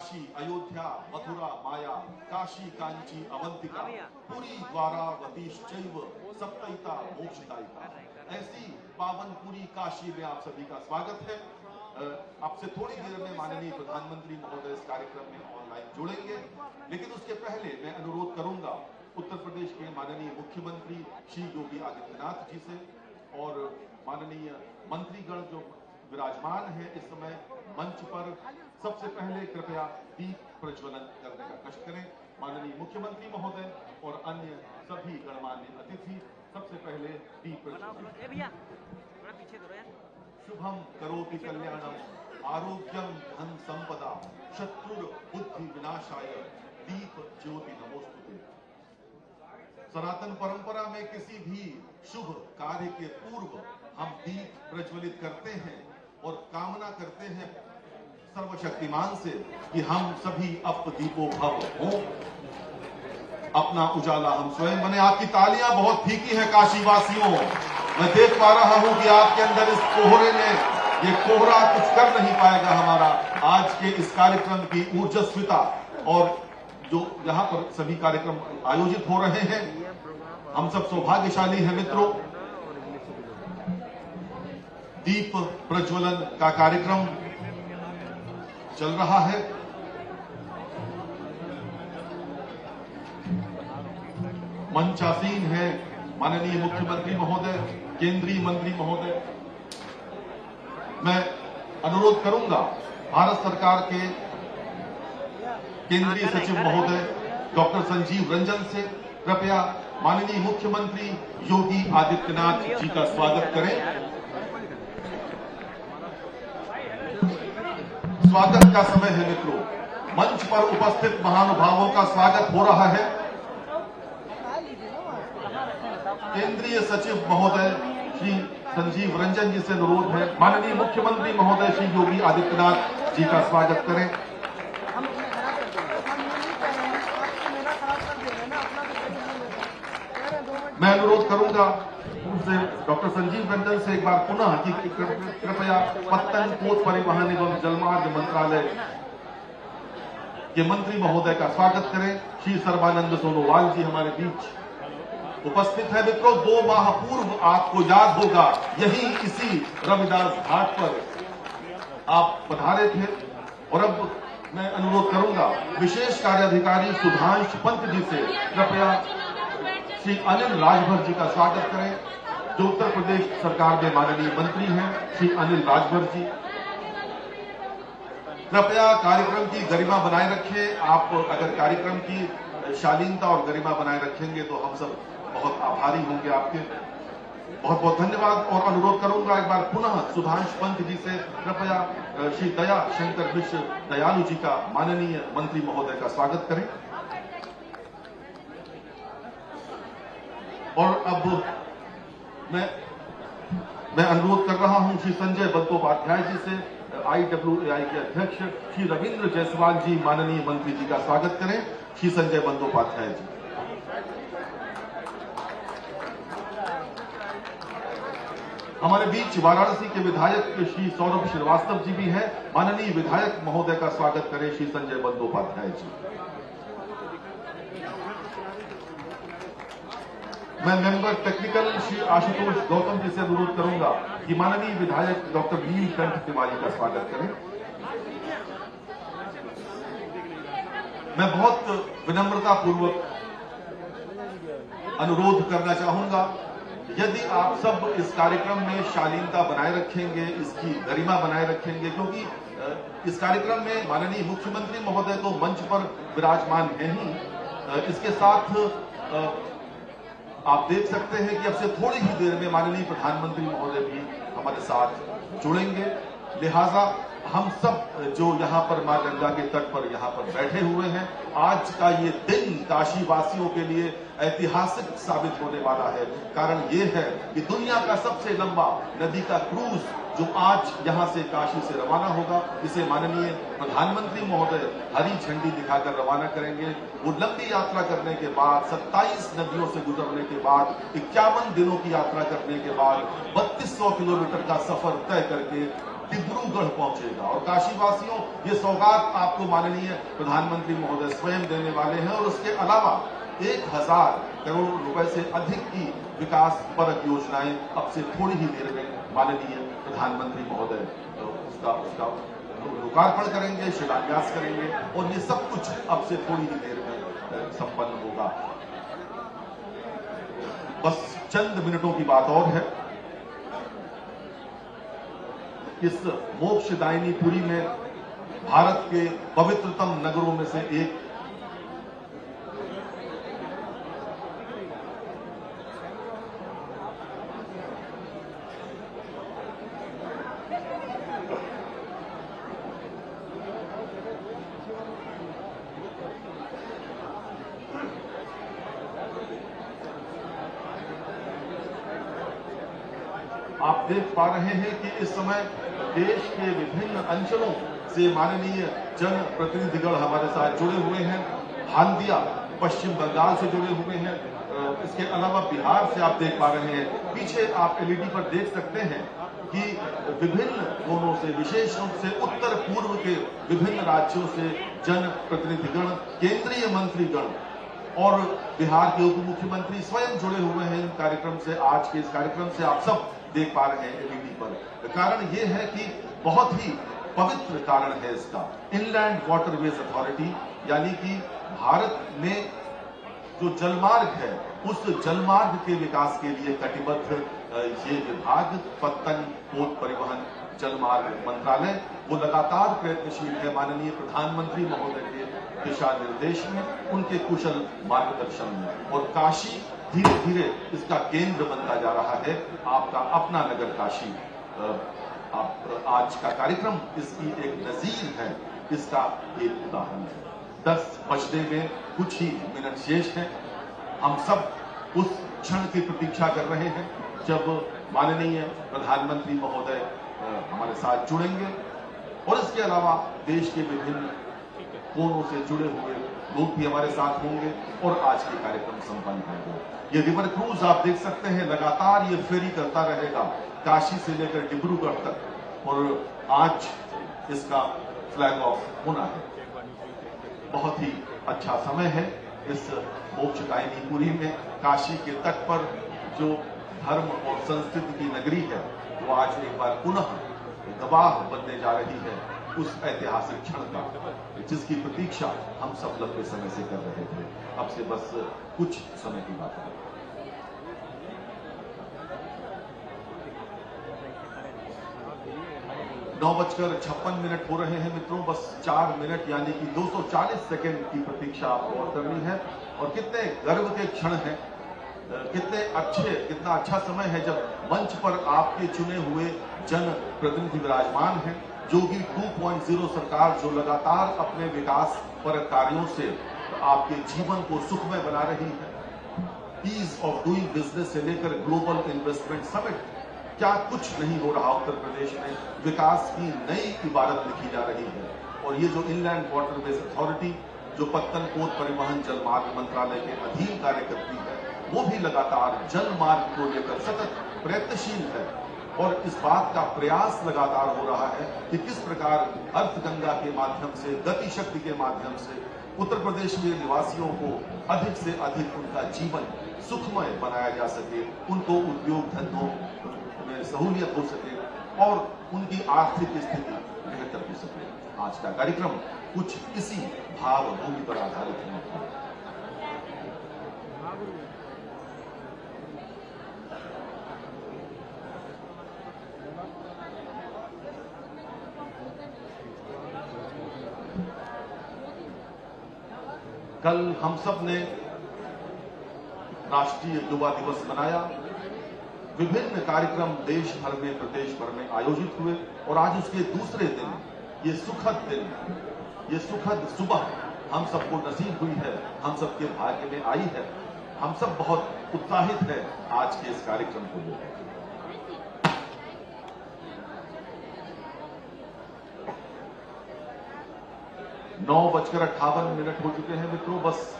काशी, अयोध्या, मथुरा, माया, काशी, कांची, अवंतिका, पुरी, द्वारावतीश्चैव सप्तैता मोक्षदायिका। ऐसी पावन पुरी काशी में आप सभी का स्वागत है। आपसे थोड़ी देर में माननीय प्रधानमंत्री महोदय इस कार्यक्रम में ऑनलाइन जुड़ेंगे, लेकिन उसके पहले मैं अनुरोध करूंगा उत्तर प्रदेश के माननीय मुख्यमंत्री श्री योगी आदित्यनाथ जी से और माननीय मंत्रीगण जो विराजमान है इस समय मंच पर, सबसे पहले कृपया दीप प्रज्वलन करने का कष्ट करें। माननीय मुख्यमंत्री महोदय और अन्य सभी गणमान्य अतिथि सबसे पहले दीप प्रज्वलन। शुभम करोति कल्याणम आरोग्यम धन संपदा शत्रु बुद्धि विनाशाय दीप ज्योति नमोस्तुते। सनातन परंपरा में किसी भी शुभ कार्य के पूर्व हम दीप प्रज्वलित करते हैं और कामना करते हैं सर्वशक्तिमान से कि हम सभी अप दीपो भव हों, अपना उजाला हम स्वयं बने। आपकी तालियां बहुत फीकी हैं काशीवासियों। मैं देख पा रहा हूं कि आपके अंदर इस कोहरे में ये कोहरा कुछ कर नहीं पाएगा हमारा आज के इस कार्यक्रम की ऊर्जस्विता। और जो यहां पर सभी कार्यक्रम आयोजित हो रहे हैं, हम सब सौभाग्यशाली हैं मित्रों। दीप प्रज्वलन का कार्यक्रम चल रहा है। मंचासीन है माननीय मुख्यमंत्री महोदय, केंद्रीय मंत्री महोदय। मैं अनुरोध करूंगा भारत सरकार के केंद्रीय सचिव महोदय डॉक्टर संजीव रंजन से कृपया माननीय मुख्यमंत्री योगी आदित्यनाथ जी का स्वागत करें। स्वागत का समय है मित्रों। मंच पर उपस्थित महानुभावों का स्वागत हो रहा है। केंद्रीय सचिव महोदय श्री संजीव रंजन जी से अनुरोध है माननीय मुख्यमंत्री महोदय श्री योगी आदित्यनाथ जी का स्वागत करें। मैं अनुरोध करूंगा उनसे डॉक्टर संजीव रंजन से एक बार पुनः कि कृपया पत्तन पोत परिवहन एवं जलमार्ग मंत्रालय के मंत्री महोदय का स्वागत करें। श्री सर्बानंद सोनोवाल जी हमारे बीच उपस्थित है। मित्रों, 2 माह पूर्व आपको याद होगा यही इसी रविदास घाट पर आप पधारे थे। और अब मैं अनुरोध करूंगा विशेष कार्याधिकारी सुधांश पंत जी से कृपया श्री अनिल राजभर जी का स्वागत करें, जो उत्तर प्रदेश सरकार में माननीय मंत्री हैं। श्री अनिल राजभर जी कृपया कार्यक्रम की गरिमा बनाए रखें। आप अगर कार्यक्रम की शालीनता और गरिमा बनाए रखेंगे तो हम सब बहुत आभारी होंगे आपके। बहुत बहुत धन्यवाद। और अनुरोध करूंगा एक बार पुनः सुधांश पंत जी से कृपया श्री दया शंकर मिश्र दयालु जी का माननीय मंत्री महोदय का स्वागत करें। और अब मैं अनुरोध कर रहा हूं श्री संजय बंदोपाध्याय जी से, IWAI के अध्यक्ष श्री रविंद्र जायसवाल जी माननीय मंत्री जी का स्वागत करें। श्री संजय बंदोपाध्याय जी। हमारे बीच वाराणसी के विधायक श्री सौरभ श्रीवास्तव जी भी हैं। माननीय विधायक महोदय का स्वागत करें श्री संजय बंदोपाध्याय जी। मैं मेंबर टेक्निकल श्री आशुतोष गौतम जी से अनुरोध करूंगा कि माननीय विधायक डॉक्टर नीलकंठ तिवारी का स्वागत करें। मैं बहुत विनम्रता पूर्वक अनुरोध करना चाहूंगा, यदि आप सब इस कार्यक्रम में शालीनता बनाए रखेंगे, इसकी गरिमा बनाए रखेंगे, क्योंकि इस कार्यक्रम में माननीय मुख्यमंत्री महोदय तो मंच पर विराजमान हैं ही, इसके साथ आप देख सकते हैं कि अब से थोड़ी ही देर में माननीय प्रधानमंत्री महोदय भी हमारे साथ जुड़ेंगे। लिहाजा हम सब जो यहाँ पर मां गंगा के तट पर यहाँ पर बैठे हुए हैं, आज का ये दिन काशी वासियों के लिए ऐतिहासिक साबित होने वाला है। कारण ये है कि दुनिया का सबसे लंबा नदी का क्रूज जो आज यहाँ से काशी से रवाना होगा, इसे माननीय प्रधानमंत्री महोदय हरी झंडी दिखाकर रवाना करेंगे। वो लंबी यात्रा करने के बाद, 27 नदियों से गुजरने के बाद, 51 दिनों की यात्रा करने के बाद 3200 किलोमीटर का सफर तय करके डिब्रूगढ़ पहुंचेगा। और काशीवासियों, ये सौगात आपको माननीय प्रधानमंत्री महोदय स्वयं देने वाले हैं। और उसके अलावा 1000 करोड़ रुपए से अधिक की विकास परक योजनाएं अब से थोड़ी ही देर में माननीय प्रधानमंत्री महोदय उसका लोकार्पण करेंगे, शिलान्यास करेंगे। और ये सब कुछ अब से थोड़ी ही देर में संपन्न होगा। बस चंद मिनटों की बात और है। इस मोक्षदायिनी पुरी में भारत के पवित्रतम नगरों में से एक आप देख पा रहे हैं कि इस समय देश के विभिन्न अंचलों से माननीय जनप्रतिनिधिगण हमारे साथ जुड़े हुए हैं। हाल्दिया पश्चिम बंगाल से जुड़े हुए हैं। इसके अलावा बिहार से आप देख पा रहे हैं। पीछे आप एलईडी पर देख सकते हैं कि विभिन्न कोनों से, विशेष रूप से उत्तर पूर्व के विभिन्न राज्यों से जनप्रतिनिधिगण, केंद्रीय मंत्रीगण और बिहार के उप मुख्यमंत्री स्वयं जुड़े हुए हैं इन कार्यक्रम से। आज के इस कार्यक्रम से आप सब देख पा रहे हैं एलईडी पर। कारण ये है कि बहुत ही पवित्र कारण है इसका। इनलैंड वाटरवेज अथॉरिटी, यानी कि भारत में जो जलमार्ग है, उस जलमार्ग के विकास के लिए कटिबद्ध ये विभाग, पत्तन पोत परिवहन जलमार्ग मंत्रालय, वो लगातार प्रयत्नशील है माननीय प्रधानमंत्री महोदय के दिशा निर्देश में, उनके कुशल मार्गदर्शन में। और काशी धीरे धीरे इसका केंद्र बनता जा रहा है। आपका अपना नगर काशी। आज का कार्यक्रम इसकी एक नजीर है, इसका एक उदाहरण है। 10 बजने में कुछ ही मिनट शेष हैं। हम सब उस क्षण की प्रतीक्षा कर रहे हैं जब माननीय प्रधानमंत्री महोदय हमारे साथ जुड़ेंगे। और इसके अलावा देश के विभिन्न कोनों से जुड़े हुए लोग भी हमारे साथ होंगे और आज के कार्यक्रम संपन्न होंगे। ये रिवर क्रूज आप देख सकते हैं, लगातार ये फेरी करता रहेगा काशी से लेकर डिब्रूगढ़ तक। और आज इसका फ्लैग ऑफ होना है। बहुत ही अच्छा समय है इस मोक्षदायिनी पुरी में। काशी के तट पर जो धर्म और संस्कृति की नगरी है, वो आज एक बार पुनः गवाह बनने जा रही है उस ऐतिहासिक क्षण का, जिसकी प्रतीक्षा हम सब लंबे समय से कर रहे थे। अब से बस कुछ समय की बात है। नौ 9:56 हो रहे हैं मित्रों। बस 4 मिनट यानी कि 240 सेकेंड की प्रतीक्षा आपको और करनी है। और कितने गर्व के क्षण हैं, कितना अच्छा समय है जब मंच पर आपके चुने हुए जन प्रतिनिधि विराजमान हैं। योगी 2.0 सरकार जो लगातार अपने विकास पर कार्यों से आपके जीवन को सुखमय बना रही है। ईज ऑफ डूइंग बिजनेस से लेकर ग्लोबल इन्वेस्टमेंट समिट, क्या कुछ नहीं हो रहा उत्तर प्रदेश में। विकास की नई इबारत लिखी जा रही है। और ये जो इनलैंड वाटरवेज अथॉरिटी, जो पत्तन पोत परिवहन जलमार्ग मंत्रालय के अधीन कार्य करती है, वो भी लगातार जल मार्ग को लेकर सतत प्रयत्नशील है। और इस बात का प्रयास लगातार हो रहा है कि किस प्रकार अर्थगंगा के माध्यम से, गति शक्ति के माध्यम से उत्तर प्रदेश के निवासियों को अधिक से अधिक उनका जीवन सुखमय बनाया जा सके, उनको उद्योग धंधों में सहूलियत हो सके और उनकी आर्थिक स्थिति बेहतर हो सके। आज का कार्यक्रम कुछ इसी भावभूमि पर आधारित है। कल हम सब ने राष्ट्रीय युवा दिवस मनाया। विभिन्न कार्यक्रम देश भर में, प्रदेश भर में आयोजित हुए। और आज उसके दूसरे दिन, ये सुखद सुबह हम सबको नसीब हुई है, हम सबके भाग्य में आई है। हम सब बहुत उत्साहित है आज के इस कार्यक्रम को लेकर। 9:58 हो चुके हैं मित्रों। बस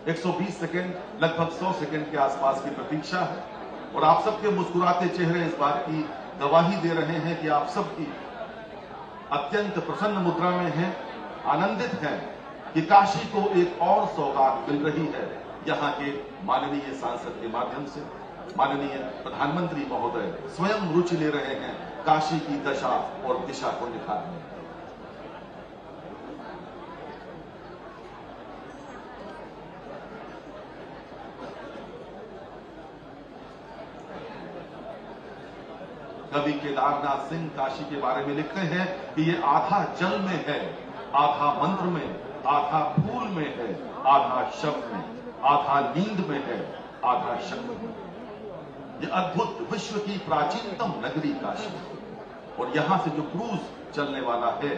120 सेकेंड, लगभग 100 सेकेंड के आसपास की प्रतीक्षा है। और आप सबके मुस्कुराते चेहरे इस बात की गवाही दे रहे हैं कि आप सबकी अत्यंत प्रसन्न मुद्रा में हैं, आनंदित हैं कि काशी को एक और सौगात मिल रही है यहां के माननीय सांसद के माध्यम से। माननीय प्रधानमंत्री महोदय स्वयं रुचि ले रहे हैं काशी की दशा और दिशा को निखारने में। कवि केदारनाथ सिंह काशी के बारे में लिखते हैं कि ये आधा जल में है, आधा मंत्र में, आधा फूल में है, आधा शब्द में, आधा नींद में है, आधा शब्द में। ये अद्भुत विश्व की प्राचीनतम नगरी काशी और यहां से जो क्रूज चलने वाला है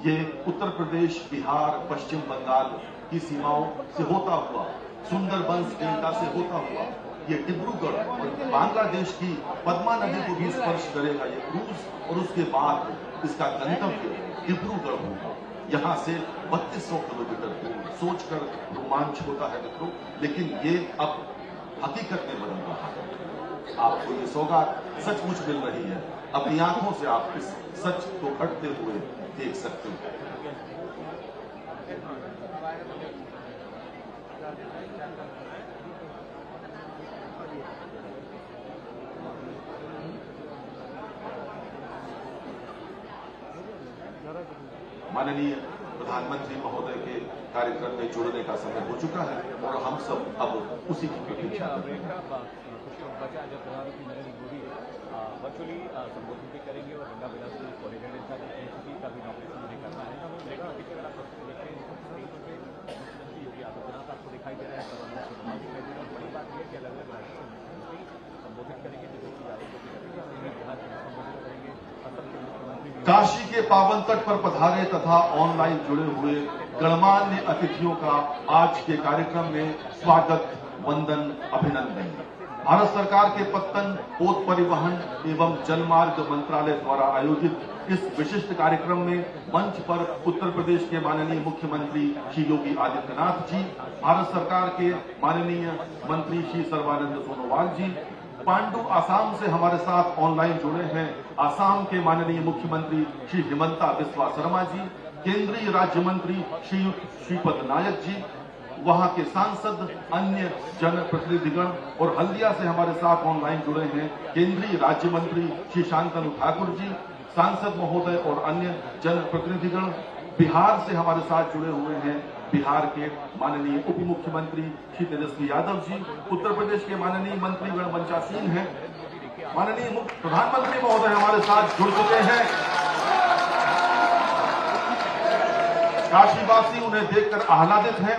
ये उत्तर प्रदेश, बिहार, पश्चिम बंगाल की सीमाओं से होता हुआ, सुंदरबंस डेल्टा से होता हुआ ये डिब्रूगढ़ और बांग्लादेश की पद्मा नदी को भी स्पर्श करेगा ये क्रूज और उसके बाद इसका गंतव्य डिब्रूगढ़ होगा। यहां से 3200 किलोमीटर दूर। सोचकर रोमांच होता है मित्रों, लेकिन ये अब हकीकत में बदल रहा है। आपको ये सौगात सचमुच मिल रही है, अपनी आंखों से आप इस सच को घटते हुए देख सकते हैं। माननीय प्रधानमंत्री महोदय के कार्यक्रम में जुड़ने का समय हो चुका है और हम सब अब उसी की प्रतीक्षा कर रहे हैं। प्रधानमंत्री नरेंद्र मोदी वर्चुअली संबोधित भी करेंगे और गंगा बिलासपुर कॉरिडोर का भी नॉमिनेशन करना है। लेकिन अभी अगर आप देखें मुख्यमंत्री योगी आदित्यनाथ आपको दिखाई दे रहे हैं, दिखाई दे रहे हैं। बड़ी बात यह कि अलग अलग राज्यों से मुख्यमंत्री संबोधित करेंगे, जैसे बिहार में संबोधित करेंगे, असम के मुख्यमंत्री काशी के पावन तट पर पधारे तथा ऑनलाइन जुड़े हुए गणमान्य अतिथियों का आज के कार्यक्रम में स्वागत, वंदन, अभिनंदन। भारत सरकार के पत्तन, पोत परिवहन एवं जलमार्ग मंत्रालय द्वारा आयोजित इस विशिष्ट कार्यक्रम में मंच पर उत्तर प्रदेश के माननीय मुख्यमंत्री श्री योगी आदित्यनाथ जी, भारत सरकार के माननीय मंत्री श्री सर्बानंद सोनोवाल जी, पांडु आसाम से हमारे साथ ऑनलाइन जुड़े हैं आसाम के माननीय मुख्यमंत्री श्री हिमंता बिस्वा शर्मा जी, केंद्रीय राज्य मंत्री श्रीयुत श्रीपद नायक जी, वहां के सांसद, अन्य जनप्रतिनिधिगण और हल्दिया से हमारे साथ ऑनलाइन जुड़े हैं केंद्रीय राज्य मंत्री श्री शांतनु ठाकुर जी, सांसद महोदय और अन्य जनप्रतिनिधिगण। बिहार से हमारे साथ जुड़े हुए हैं बिहार के माननीय उप मुख्यमंत्री श्री तेजस्वी यादव जी, उत्तर प्रदेश के माननीय मंत्रीगण मंचासीन हैं, माननीय प्रधानमंत्री महोदय हमारे साथ जुड़ चुके हैं। काशीवासी उन्हें देखकर आह्लादित हैं।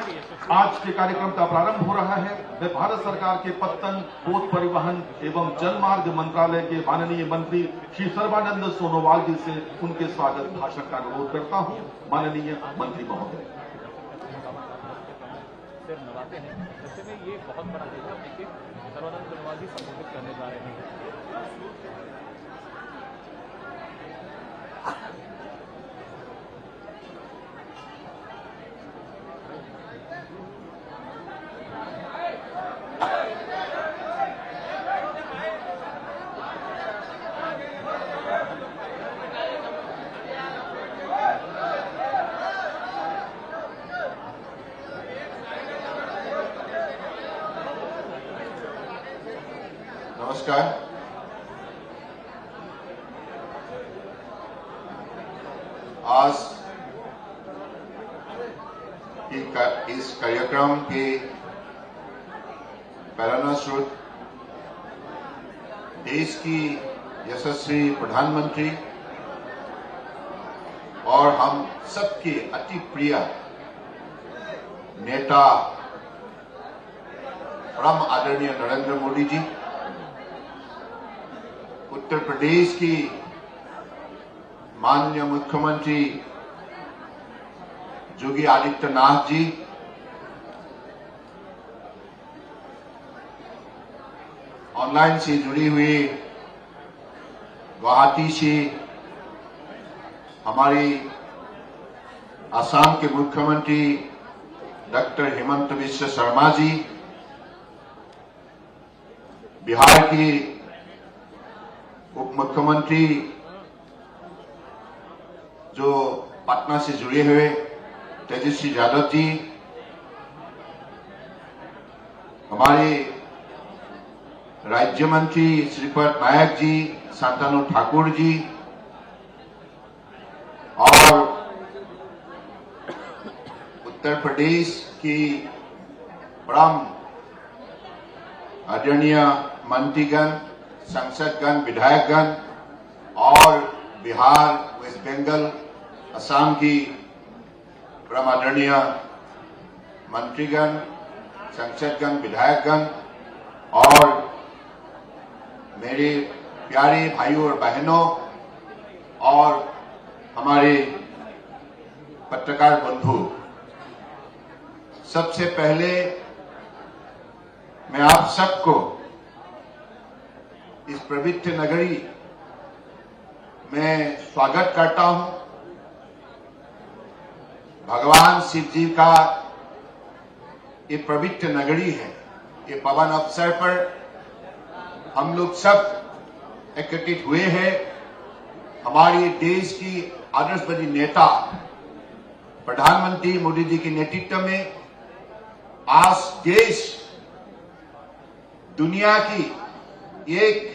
आज के कार्यक्रम का प्रारंभ हो रहा है। मैं भारत सरकार के पत्तन, पोत परिवहन एवं जलमार्ग मंत्रालय के माननीय मंत्री श्री सर्बानंद सोनोवाल जी से उनके स्वागत भाषण का अनुरोध करता हूं। माननीय मंत्री महोदय। नवाते हैं, ऐसे में ये बहुत बड़ा देगा। देखिए सर्बानंद सोनोवाल जी संबोधित करने जा रहे हैं। नमस्कार। आज इस कार्यक्रम के प्रेरणा स्रोत देश की यशस्वी प्रधानमंत्री और हम सबके अति प्रिय नेता परम आदरणीय नरेंद्र मोदी जी, उत्तर प्रदेश की माननीय मुख्यमंत्री योगी आदित्यनाथ जी, ऑनलाइन से जुड़ी हुई गुवाहाटी से हमारी असम के मुख्यमंत्री डॉक्टर हिमंत बिस्वा शर्मा जी, बिहार की उप मुख्यमंत्री जो पटना से जुड़े हुए तेजस्वी यादव जी, हमारे राज्य मंत्री श्रीपद नायक जी, शांतनु ठाकुर जी और उत्तर प्रदेश की परम आदरणीय मंत्रीगण, सांसदगण, विधायकगण और बिहार, वेस्ट बंगाल, असम की परम आदरणीय मंत्रीगण, सांसदगण, विधायकगण और मेरे प्यारे भाइयों और बहनों और हमारे पत्रकार बंधु, सबसे पहले मैं आप सबको इस पवित्र नगरी में स्वागत करता हूं। भगवान शिव जी का ये पवित्र नगरी है। ये पवन अवसर पर हम लोग सब एकत्रित हुए हैं। हमारे देश की आदर्शवादी नेता प्रधानमंत्री मोदी जी के नेतृत्व में आज देश दुनिया की एक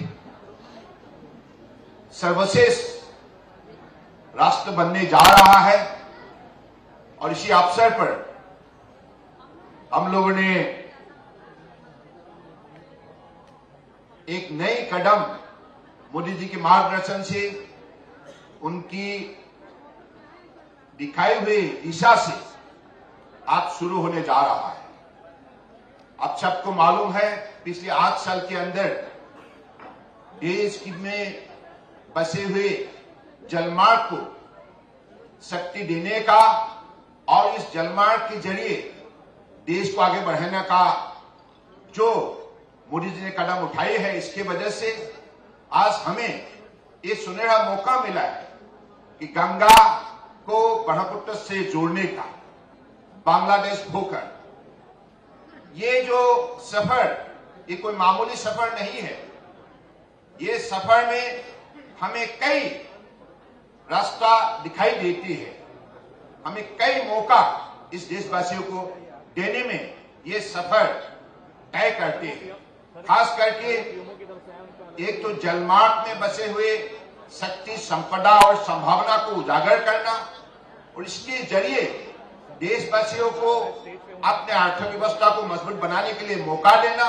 सर्वश्रेष्ठ राष्ट्र बनने जा रहा है और इसी अवसर पर हम लोगों ने एक नई कदम मोदी जी के मार्गदर्शन से, उनकी दिखाई हुई दिशा से आज शुरू होने जा रहा है। आप सबको मालूम है, पिछले 8 साल के अंदर देश में बसे हुए जलमार्ग को शक्ति देने का और इस जलमार्ग के जरिए देश को आगे बढ़ाने का जो मोदी जी ने कदम उठाए हैं, इसके वजह से आज हमें ये सुनहरा मौका मिला है कि गंगा को ब्रह्मपुत्र से जोड़ने का, बांग्लादेश होकर ये जो सफर, ये कोई मामूली सफर नहीं है। ये सफर में हमें कई रास्ता दिखाई देती है, हमें कई मौका इस देशवासियों को देने में ये सफर तय करते हैं। खास करके एक तो जलमार्ग में बसे हुए शक्ति, संपदा और संभावना को उजागर करना और इसके जरिए देशवासियों को अपने अर्थव्यवस्था को मजबूत बनाने के लिए मौका देना,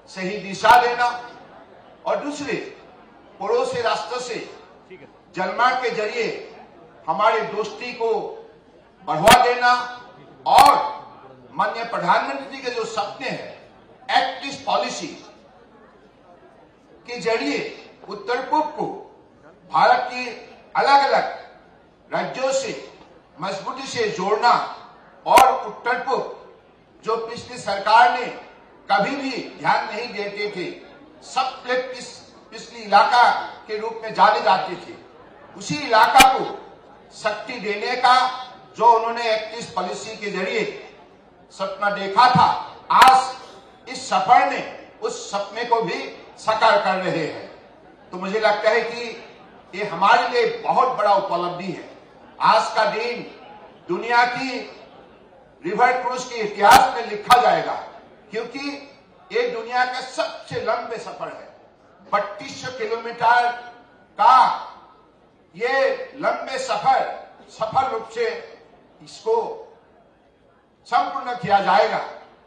सही दिशा देना और दूसरे पड़ोसी राष्ट्र से जलमार्ग के जरिए हमारे दोस्ती को बढ़ावा देना और माननीय प्रधानमंत्री जी के जो सपने हैं, एक्ट ईस्ट पॉलिसी के जरिए उत्तर पूर्व को भारत के अलग अलग राज्यों से मजबूती से जोड़ना और उत्तर पूर्व जो पिछली सरकार ने कभी भी ध्यान नहीं देते थे, सब पिछली इलाका के रूप में जाने जाते थे, उसी इलाका को शक्ति देने का जो उन्होंने एक्ट ईस्ट पॉलिसी के जरिए सपना देखा था, आज इस सफर ने उस सपने को भी साकार कर रहे हैं। तो मुझे लगता है कि ये हमारे लिए बहुत बड़ा उपलब्धि है। आज का दिन दुनिया की रिवर क्रूज के इतिहास में लिखा जाएगा, क्योंकि ये दुनिया का सबसे लंबे सफर है। 3200 किलोमीटर का ये लंबे सफर सफल रूप से इसको संपूर्ण किया जाएगा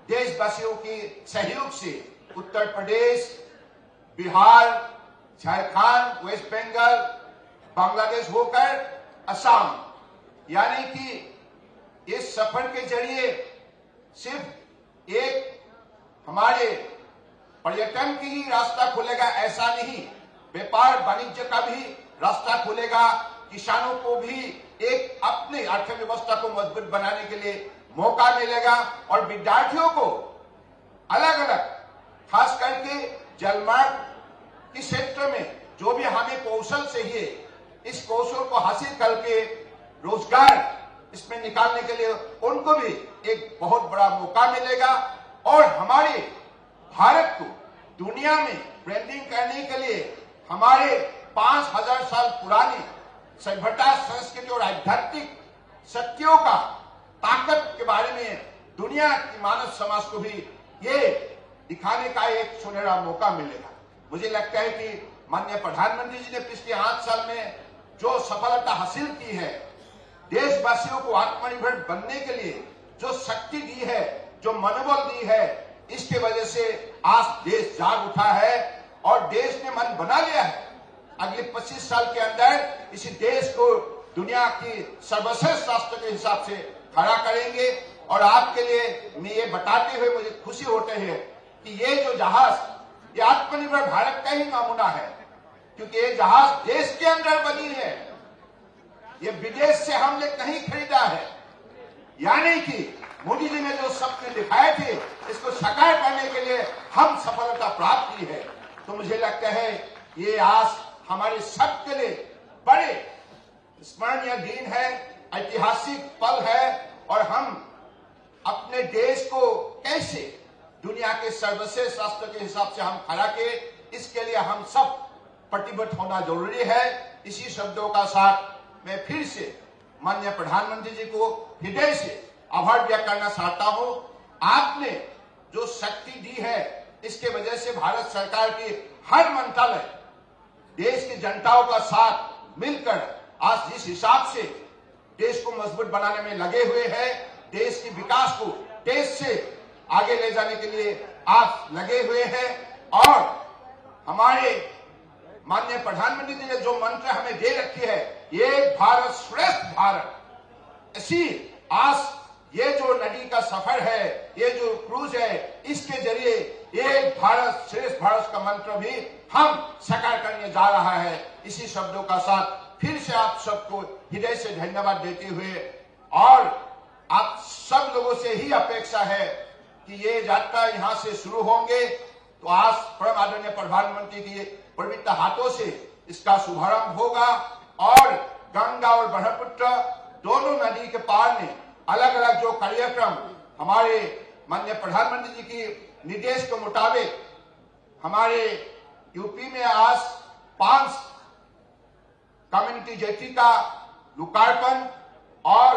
देशवासियों के सहयोग से। उत्तर प्रदेश, बिहार, झारखंड, वेस्ट बंगाल, बांग्लादेश होकर असम, यानी कि इस सफर के जरिए सिर्फ एक हमारे पर्यटन की ही रास्ता खुलेगा ऐसा नहीं, व्यापार वाणिज्य का भी रास्ता खुलेगा, किसानों को भी एक अपनी अर्थव्यवस्था को मजबूत बनाने के लिए मौका मिलेगा और विद्यार्थियों को अलग अलग, खास करके जलमार्ग के क्षेत्र में जो भी हमें कौशल चाहिए, इस कौशल को हासिल करके रोजगार इसमें निकालने के लिए उनको भी एक बहुत बड़ा मौका मिलेगा और हमारे भारत को दुनिया में ब्रांडिंग करने के लिए हमारे 5000 साल पुरानी सभ्यता, संस्कृति और आध्यात्मिक शक्तियों का ताकत के बारे में दुनिया की मानव समाज को भी ये दिखाने का एक सुनहरा मौका मिलेगा। मुझे लगता है कि माननीय प्रधानमंत्री जी ने पिछले 8 साल में जो सफलता हासिल की है, देशवासियों को आत्मनिर्भर बनने के लिए जो शक्ति दी है, जो मनोबल दी है, इसके वजह से आज देश जाग उठा है और देश ने मन बना लिया है अगले 25 साल के अंदर इसी देश को दुनिया की सर्वश्रेष्ठ राष्ट्र के हिसाब से खड़ा करेंगे। और आपके लिए मैं ये बताते हुए मुझे खुशी होते है कि ये जो जहाज, ये आत्मनिर्भर भारत का ही नमूना है, क्योंकि ये जहाज देश के अंदर बनी है, ये विदेश से हमने कहीं खरीदा है। यानी कि मोदी जी ने जो सपने दिखाए थे, इसको साकार करने के लिए हम सफलता प्राप्त की है। तो मुझे लगता है ये आज हमारे सबके लिए बड़े स्मरणीय दिन है, ऐतिहासिक पल है, और हम अपने देश को कैसे दुनिया के सर्वश्रेष्ठ राष्ट्र के हिसाब से हम खड़ा के, इसके लिए हम सब प्रतिबद्ध होना जरूरी है। इसी शब्दों का साथ मैं फिर से माननीय प्रधानमंत्री जी को हृदय से आभार व्यक्त करना चाहता हूं। आपने जो शक्ति दी है, इसके वजह से भारत सरकार की हर मंत्रालय देश की जनताओं का साथ मिलकर आज जिस हिसाब से देश को मजबूत बनाने में लगे हुए हैं, देश के विकास को देश से आगे ले जाने के लिए आप लगे हुए हैं। और हमारे माननीय प्रधानमंत्री जी ने जो मंत्र हमें दे रखी है, एक भारत श्रेष्ठ भारत, ऐसी आज ये जो नदी का सफर है, ये जो क्रूज है, इसके जरिए एक भारत श्रेष्ठ भारत का मंत्र भी हम साकार करने जा रहा है। इसी शब्दों का साथ फिर से आप सबको हृदय से धन्यवाद देते हुए, और आप सब लोगों से ही अपेक्षा है कि ये यात्रा यहां से शुरू होंगे तो आज परम आदरणीय प्रधानमंत्री के पवित्र हाथों से इसका शुभारंभ होगा। और गंगा और ब्रह्मपुत्र दोनों नदी के पार में अलग अलग जो कार्यक्रम हमारे माननीय प्रधानमंत्री जी की निर्देश के मुताबिक हमारे यूपी में आज 5 कम्युनिटी जेटी का लोकार्पण, और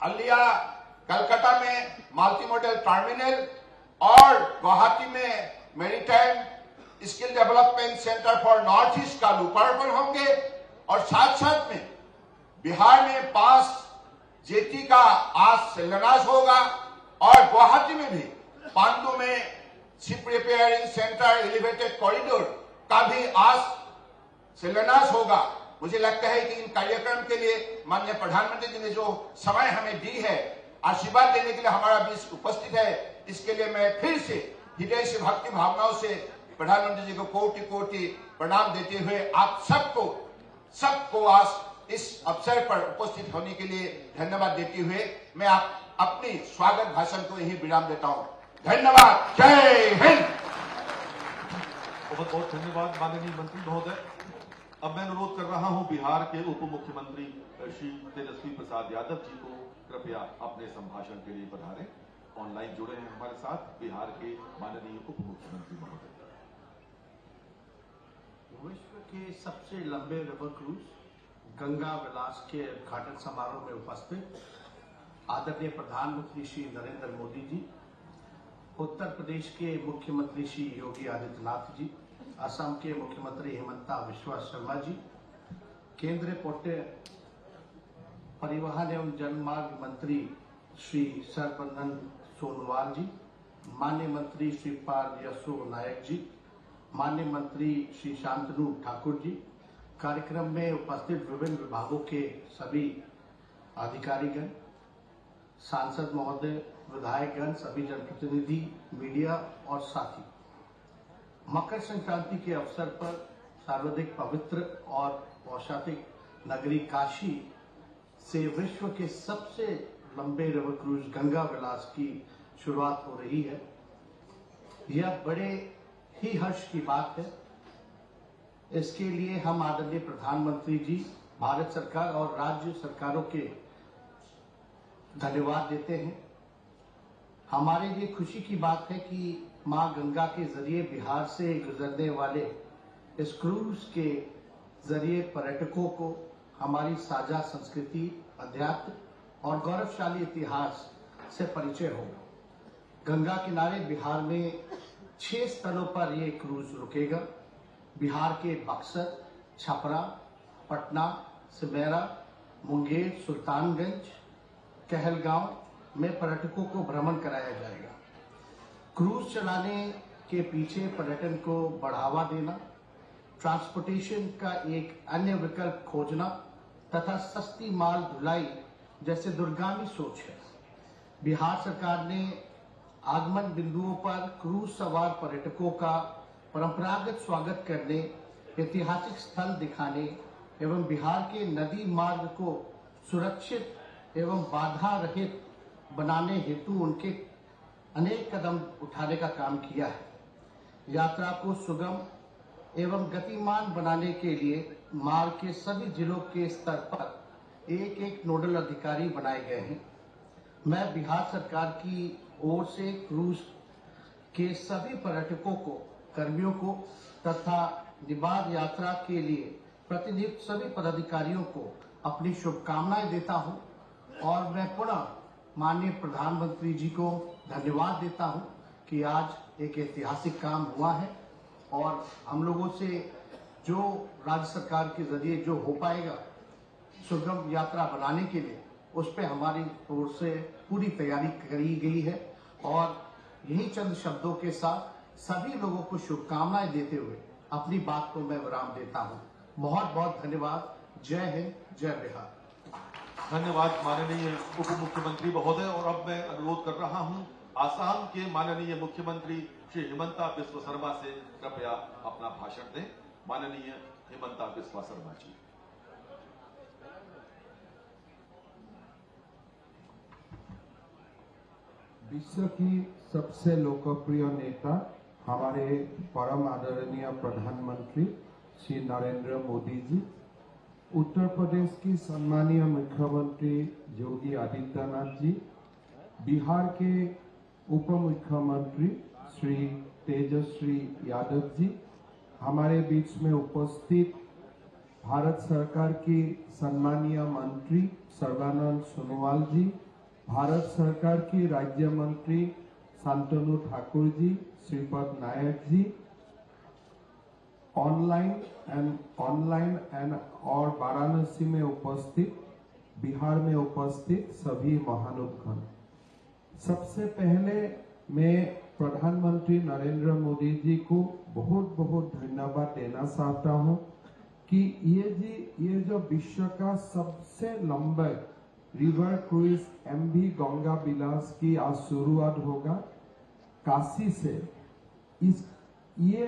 हल्दिया कलकत्ता में मल्टी मॉडल टर्मिनल, और गुवाहाटी में maritime skill development centre for north east का लोकार्पण होंगे। और साथ साथ में बिहार में 5 जेटी का आज शिलान्यास होगा, और गुवाहाटी में भी पांडु में ship repairing centre elevated corridor का भी आज शिलान्यास होगा। मुझे लगता है कि इन कार्यक्रम के लिए माननीय प्रधानमंत्री जी ने जो समय हमें दी है, आशीर्वाद देने के लिए हमारा बीच उपस्थित है, इसके लिए मैं फिर से हृदय से भक्ति भावनाओं से प्रधानमंत्री जी को कोटि कोटि प्रणाम देते हुए आप सबको आज इस अवसर पर उपस्थित होने के लिए धन्यवाद देते हुए मैं अपनी स्वागत भाषण को यही विराम देता हूं। धन्यवाद। जय हिंद। बहुत बहुत धन्यवाद माननीय मंत्री महोदय। अब मैं अनुरोध कर रहा हूं बिहार के उप मुख्यमंत्री श्री तेजस्वी प्रसाद यादव जी को कृपया अपने संभाषण के लिए पधारें। ऑनलाइन जुड़े हैं हमारे साथ बिहार के माननीय उप मुख्यमंत्री महोदय। विश्व के सबसे लंबे रिवर क्रूज गंगा विलास के उद्घाटन समारोह में उपस्थित आदरणीय प्रधानमंत्री श्री नरेंद्र मोदी जी, उत्तर प्रदेश के मुख्यमंत्री श्री योगी आदित्यनाथ जी, असम के मुख्यमंत्री हेमंता बिस्वा शर्मा जी, केंद्रीय परिवहन एवं जलमार्ग मंत्री श्री सर्बानंद सोनोवाल जी, माननीय मंत्री श्री पार्थ यशो नायक जी, माननीय मंत्री श्री शांतनु ठाकुर जी, कार्यक्रम में उपस्थित विभिन्न विभागों के सभी अधिकारीगण, सांसद महोदय, विधायकगण, सभी जनप्रतिनिधि, मीडिया और साथी, मकर संक्रांति के अवसर पर सर्वाधिक पवित्र और पौषातिक नगरी काशी से विश्व के सबसे लंबे रिवर क्रूज गंगा विलास की शुरुआत हो रही है। यह बड़े ही हर्ष की बात है। इसके लिए हम आदरणीय प्रधानमंत्री जी, भारत सरकार और राज्य सरकारों के धन्यवाद देते हैं। हमारे लिए खुशी की बात है कि मां गंगा के जरिए बिहार से गुजरने वाले इस क्रूज के जरिए पर्यटकों को हमारी साझा संस्कृति, अध्यात्म और गौरवशाली इतिहास से परिचय होगा। गंगा किनारे बिहार में 6 स्थलों पर ये क्रूज रुकेगा। बिहार के बक्सर, छपरा, पटना, सिमेरा, मुंगेर, सुल्तानगंज, कहलगांव में पर्यटकों को भ्रमण कराया जाएगा। क्रूज चलाने के पीछे पर्यटन को बढ़ावा देना, ट्रांसपोर्टेशन का एक अन्य विकल्प खोजना तथा सस्ती माल ढुलाई जैसे दूरगामी सोच है। बिहार सरकार ने आगमन बिंदुओं पर क्रूज सवार पर्यटकों का परंपरागत स्वागत करने, ऐतिहासिक स्थल दिखाने एवं बिहार के नदी मार्ग को सुरक्षित एवं बाधा रहित बनाने हेतु उनके अनेक कदम उठाने का काम किया है। यात्रा को सुगम एवं गतिमान बनाने के लिए मार्ग के सभी जिलों के स्तर पर एक नोडल अधिकारी बनाए गए हैं। मैं बिहार सरकार की ओर से क्रूज के सभी पर्यटकों को, कर्मियों को तथा निबाद यात्रा के लिए प्रतिनियुक्त सभी पदाधिकारियों को अपनी शुभकामनाएं देता हूं और मैं पुनः माननीय प्रधानमंत्री जी को धन्यवाद देता हूं कि आज एक ऐतिहासिक काम हुआ है और हम लोगों से जो राज्य सरकार के जरिए जो हो पाएगा सुगम यात्रा बनाने के लिए, उस पे हमारी ओर से पूरी तैयारी करी गई है। और यही चंद शब्दों के साथ सभी लोगों को शुभकामनाएं देते हुए अपनी बात को मैं विराम देता हूं। बहुत बहुत धन्यवाद। जय हिंद, जय बिहार। धन्यवाद माननीय उप मुख्यमंत्री महोदय। और अब मैं अनुरोध कर रहा हूं आसाम के माननीय मुख्यमंत्री श्री हिमंता बिस्वा शर्मा से कृपया अपना भाषण दें। माननीय हिमंता बिस्वा शर्मा जी। विश्व की सबसे लोकप्रिय नेता हमारे परम आदरणीय प्रधानमंत्री श्री नरेंद्र मोदी जी, उत्तर प्रदेश की सम्मानीय मुख्यमंत्री योगी आदित्यनाथ जी, बिहार के उप मुख्यमंत्री श्री तेजस्वी यादव जी, हमारे बीच में उपस्थित भारत सरकार की सम्मानीय मंत्री सर्बानंद सोनोवाल जी, भारत सरकार की राज्य मंत्री शांतनु ठाकुर जी, श्रीपद नायक जी, ऑनलाइन एंड और वाराणसी में उपस्थित, बिहार में उपस्थित सभी महानुभाव। सबसे पहले मैं प्रधानमंत्री नरेंद्र मोदी जी को बहुत बहुत धन्यवाद देना चाहता हूं कि ये जो विश्व का सबसे लंबा रिवर क्रूज MV गंगा विलास की आज शुरुआत होगा काशी से। ये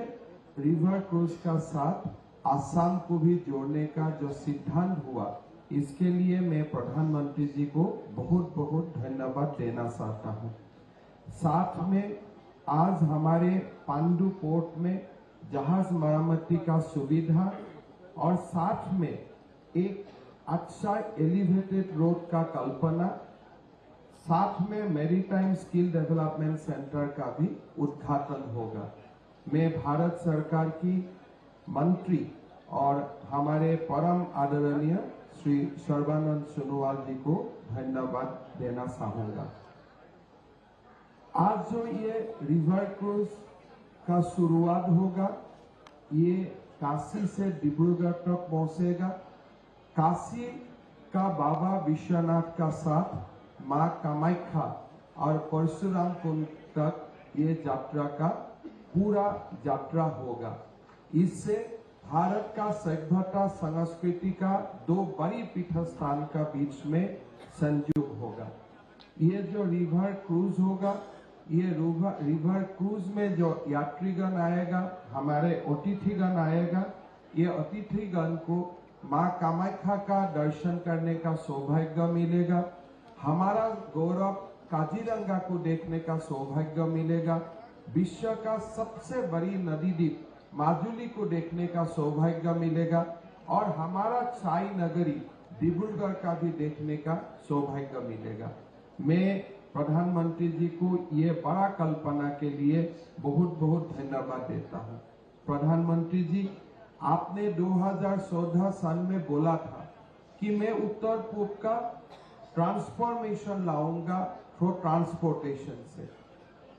रिवर क्रूज का साथ आसाम को भी जोड़ने का जो सिद्धांत हुआ, इसके लिए मैं प्रधानमंत्री जी को बहुत बहुत धन्यवाद देना चाहता हूं। साथ में आज हमारे पांडु पोर्ट में जहाज मरम्मती का सुविधा और साथ में एक अच्छा एलिवेटेड रोड का कल्पना, साथ में मैरीटाइम स्किल डेवलपमेंट सेंटर का भी उद्घाटन होगा। मैं भारत सरकार की मंत्री और हमारे परम आदरणीय श्री सर्बानंद सोनोवाल जी को धन्यवाद देना चाहूंगा। आज जो ये रिवर क्रूज का शुरुआत होगा, ये काशी से डिब्रूगढ़ तक पहुंचेगा। काशी का बाबा विश्वनाथ का साथ मां कामाख्या और परशुराम कुंड तक ये यात्रा का पूरा यात्रा होगा। इससे भारत का सभ्यता संस्कृति का दो बड़ी पीठस्थान का बीच में संयोग होगा। ये जो रिवर क्रूज होगा, ये रिवर क्रूज में जो यात्रीगण आएगा, हमारे अतिथिगण आएगा, ये अतिथिगण को मां कामाख्या का दर्शन करने का सौभाग्य मिलेगा। हमारा गौरव काजीरंगा को देखने का सौभाग्य मिलेगा। विश्व का सबसे बड़ी नदी द्वीप माजुली को देखने का सौभाग्य मिलेगा और हमारा चाय नगरी डिब्रूगढ़ का भी देखने का सौभाग्य मिलेगा। मैं प्रधानमंत्री जी को ये बड़ा कल्पना के लिए बहुत बहुत धन्यवाद देता हूँ। प्रधानमंत्री जी, आपने 2014 साल में बोला था कि मैं उत्तर पूर्व का ट्रांसफॉर्मेशन लाऊंगा थ्रू ट्रांसपोर्टेशन से।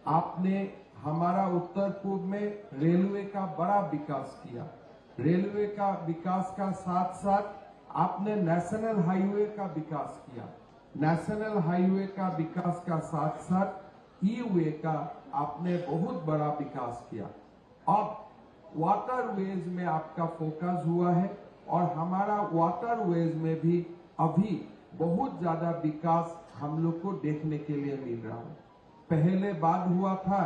आपने हमारा उत्तर पूर्व में रेलवे का बड़ा विकास किया। रेलवे का विकास का साथ साथ आपने नेशनल हाईवे का विकास किया। नेशनल हाईवे का विकास का साथ साथ ई वे का आपने बहुत बड़ा विकास किया। अब वाटरवेज में आपका फोकस हुआ है और हमारा वाटरवेज में भी अभी बहुत ज्यादा विकास हम लोग को देखने के लिए मिल रहा है। पहले बात हुआ था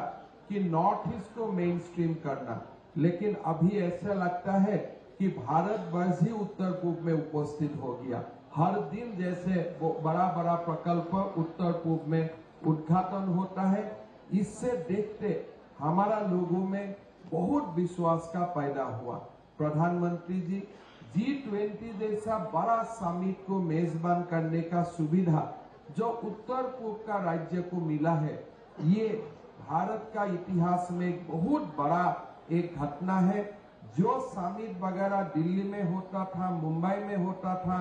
कि नॉर्थ ईस्ट को मेन स्ट्रीम करना, लेकिन अभी ऐसा लगता है कि भारत वर्ष ही उत्तर पूर्व में उपस्थित हो गया। हर दिन जैसे बड़ा बड़ा प्रकल्प उत्तर पूर्व में उद्घाटन होता है, इससे देखते हमारा लोगों में बहुत विश्वास का पैदा हुआ। प्रधानमंत्री जी G20 जैसा बड़ा समिट को मेजबान करने का सुविधा जो उत्तर पूर्व का राज्य को मिला है, ये भारत का इतिहास में एक बहुत बड़ा एक घटना है। जो समिट वगैरह दिल्ली में होता था, मुंबई में होता था,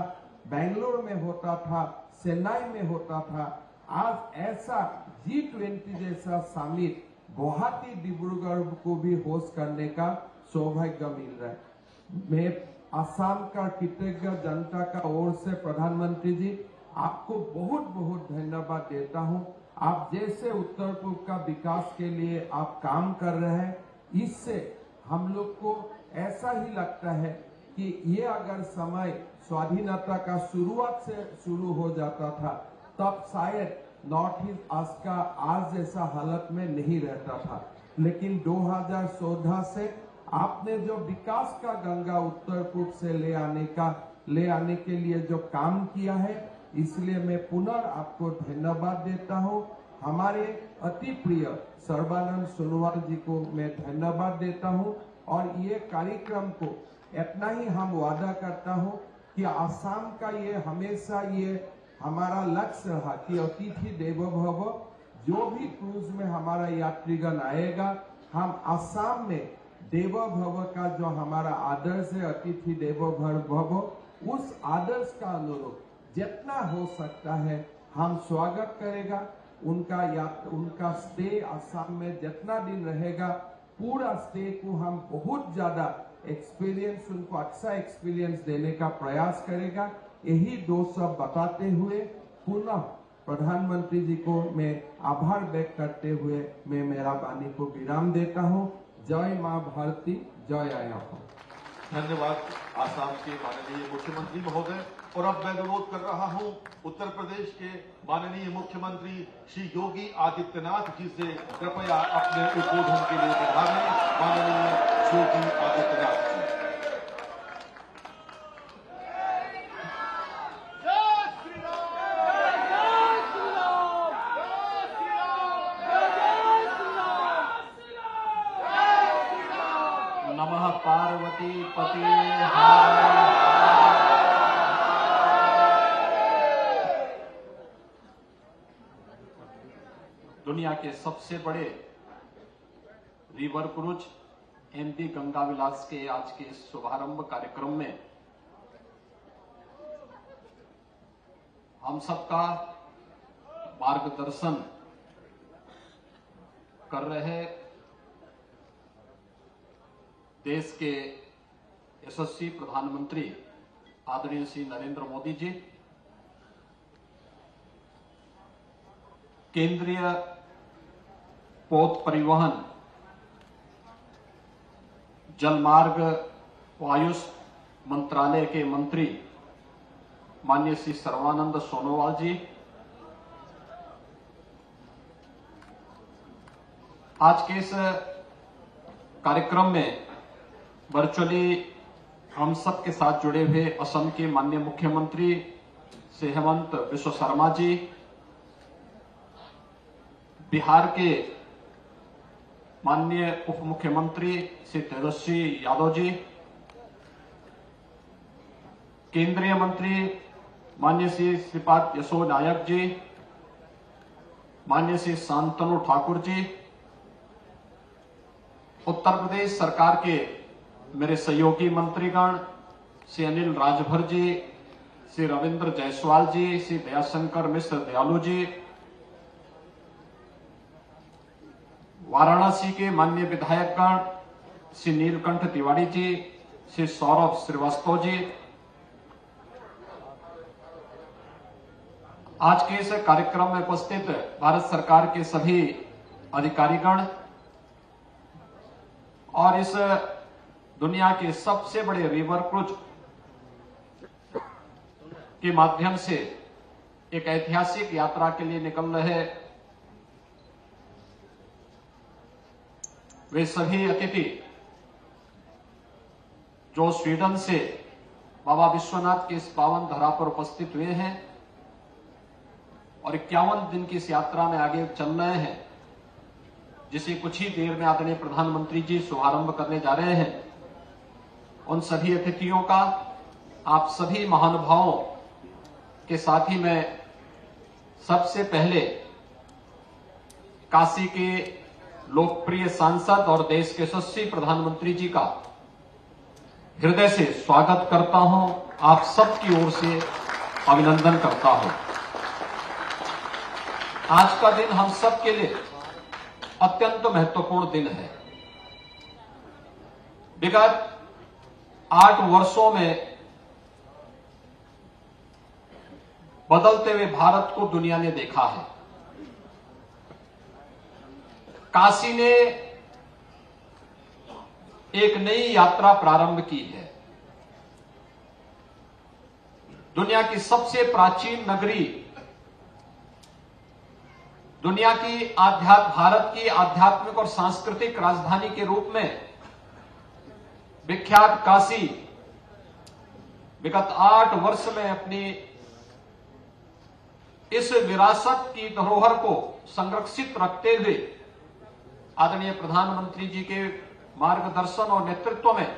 बेंगलुरु में होता था, चेन्नई में होता था, आज ऐसा G20 जैसा समिट गुवाहाटी डिब्रूगढ़ को भी होस्ट करने का सौभाग्य मिल रहा है। मैं असम का कृतज्ञ जनता का ओर से प्रधानमंत्री जी आपको बहुत बहुत धन्यवाद देता हूं। आप जैसे उत्तर पूर्व का विकास के लिए आप काम कर रहे हैं, इससे हम लोग को ऐसा ही लगता है कि ये अगर समय स्वाधीनता का शुरुआत से शुरू हो जाता था, तब शायद नॉर्थ ईस्ट आज जैसा हालत में नहीं रहता था। लेकिन 2014 से आपने जो विकास का गंगा उत्तर पूर्व से ले आने के लिए जो काम किया है, इसलिए मैं पुनः आपको धन्यवाद देता हूं। हमारे अति प्रिय सर्बानंद सोनोवाल जी को मैं धन्यवाद देता हूं और ये कार्यक्रम को इतना ही हम वादा करता हूं कि आसाम का ये हमेशा ये हमारा लक्ष्य रहा कि अतिथि देवो भव। जो भी क्रूज में हमारा यात्रीगण आएगा, हम आसाम में देवो भव का जो हमारा आदर्श है, अतिथि देवो भव, उस आदर्श का अनुरूप जितना हो सकता है हम स्वागत करेगा। उनका स्टे आसाम में जितना दिन रहेगा, पूरा स्टे को हम बहुत ज्यादा एक्सपीरियंस, उनको अच्छा एक्सपीरियंस देने का प्रयास करेगा। यही दो सब बताते हुए पुनः प्रधानमंत्री जी को मैं आभार व्यक्त करते हुए मैं मेरा वाणी को विराम देता हूं। जय मां भारती, जय अय्यप्पा। धन्यवाद आसाम के माननीय मुख्यमंत्री महोदय। और अब मैं अनुरोध कर रहा हूं उत्तर प्रदेश के माननीय मुख्यमंत्री श्री योगी आदित्यनाथ जी से कृपया अपने उद्बोधन के लिए पधारें। माननीय योगी आदित्यनाथ जी। नमः पार्वती पति दुनिया के सबसे बड़े रिवर क्रूज एमपी गंगा विलास के आज के शुभारंभ कार्यक्रम में हम सबका मार्गदर्शन कर रहे देश के यशस्वी प्रधानमंत्री आदरणीय श्री नरेंद्र मोदी जी, केंद्रीय पथ परिवहन, जलमार्ग, वायुस मंत्रालय के मंत्री माननीय श्री सर्बानंद सोनोवाल जी, आज के इस कार्यक्रम में वर्चुअली हम सब के साथ जुड़े हुए असम के माननीय मुख्यमंत्री श्री हेमंत बिश्व शर्मा जी, बिहार के माननीय उप मुख्यमंत्री श्री तेजस्वी यादव जी, केंद्रीय मंत्री माननीय श्री श्रीपाद यसो नायक जी, माननीय श्री शांतनु ठाकुर जी, उत्तर प्रदेश सरकार के मेरे सहयोगी मंत्रीगण श्री अनिल राजभर जी, श्री रविंद्र जायसवाल जी, श्री दयाशंकर मिश्र दयालु जी, वाराणसी के माननीय विधायकगण श्री नीलकंठ तिवारी जी, श्री सौरभ श्रीवास्तव जी, आज के इस कार्यक्रम में उपस्थित भारत सरकार के सभी अधिकारीगण और इस दुनिया के सबसे बड़े रिवर क्रूज के माध्यम से एक ऐतिहासिक यात्रा के लिए निकल रहे वे सभी अतिथि जो स्वीडन से बाबा विश्वनाथ की इस पावन धरा पर उपस्थित हुए हैं और 51 दिन की इस यात्रा में आगे चल रहे हैं, जिसे कुछ ही देर में आदरणीय प्रधानमंत्री जी शुभारंभ करने जा रहे हैं, उन सभी अतिथियों का आप सभी महानुभावों के साथ ही मैं सबसे पहले काशी के लोकप्रिय सांसद और देश के यशस्वी प्रधानमंत्री जी का हृदय से स्वागत करता हूं, आप सबकी ओर से अभिनंदन करता हूं। आज का दिन हम सब के लिए अत्यंत महत्वपूर्ण दिन है। विगत 8 वर्षों में बदलते हुए भारत को दुनिया ने देखा है। काशी ने एक नई यात्रा प्रारंभ की है। दुनिया की सबसे प्राचीन नगरी, दुनिया की भारत की आध्यात्मिक और सांस्कृतिक राजधानी के रूप में विख्यात काशी विगत 8 वर्ष में अपनी इस विरासत की धरोहर को संरक्षित रखते हुए आदरणीय प्रधानमंत्री जी के मार्गदर्शन और नेतृत्व में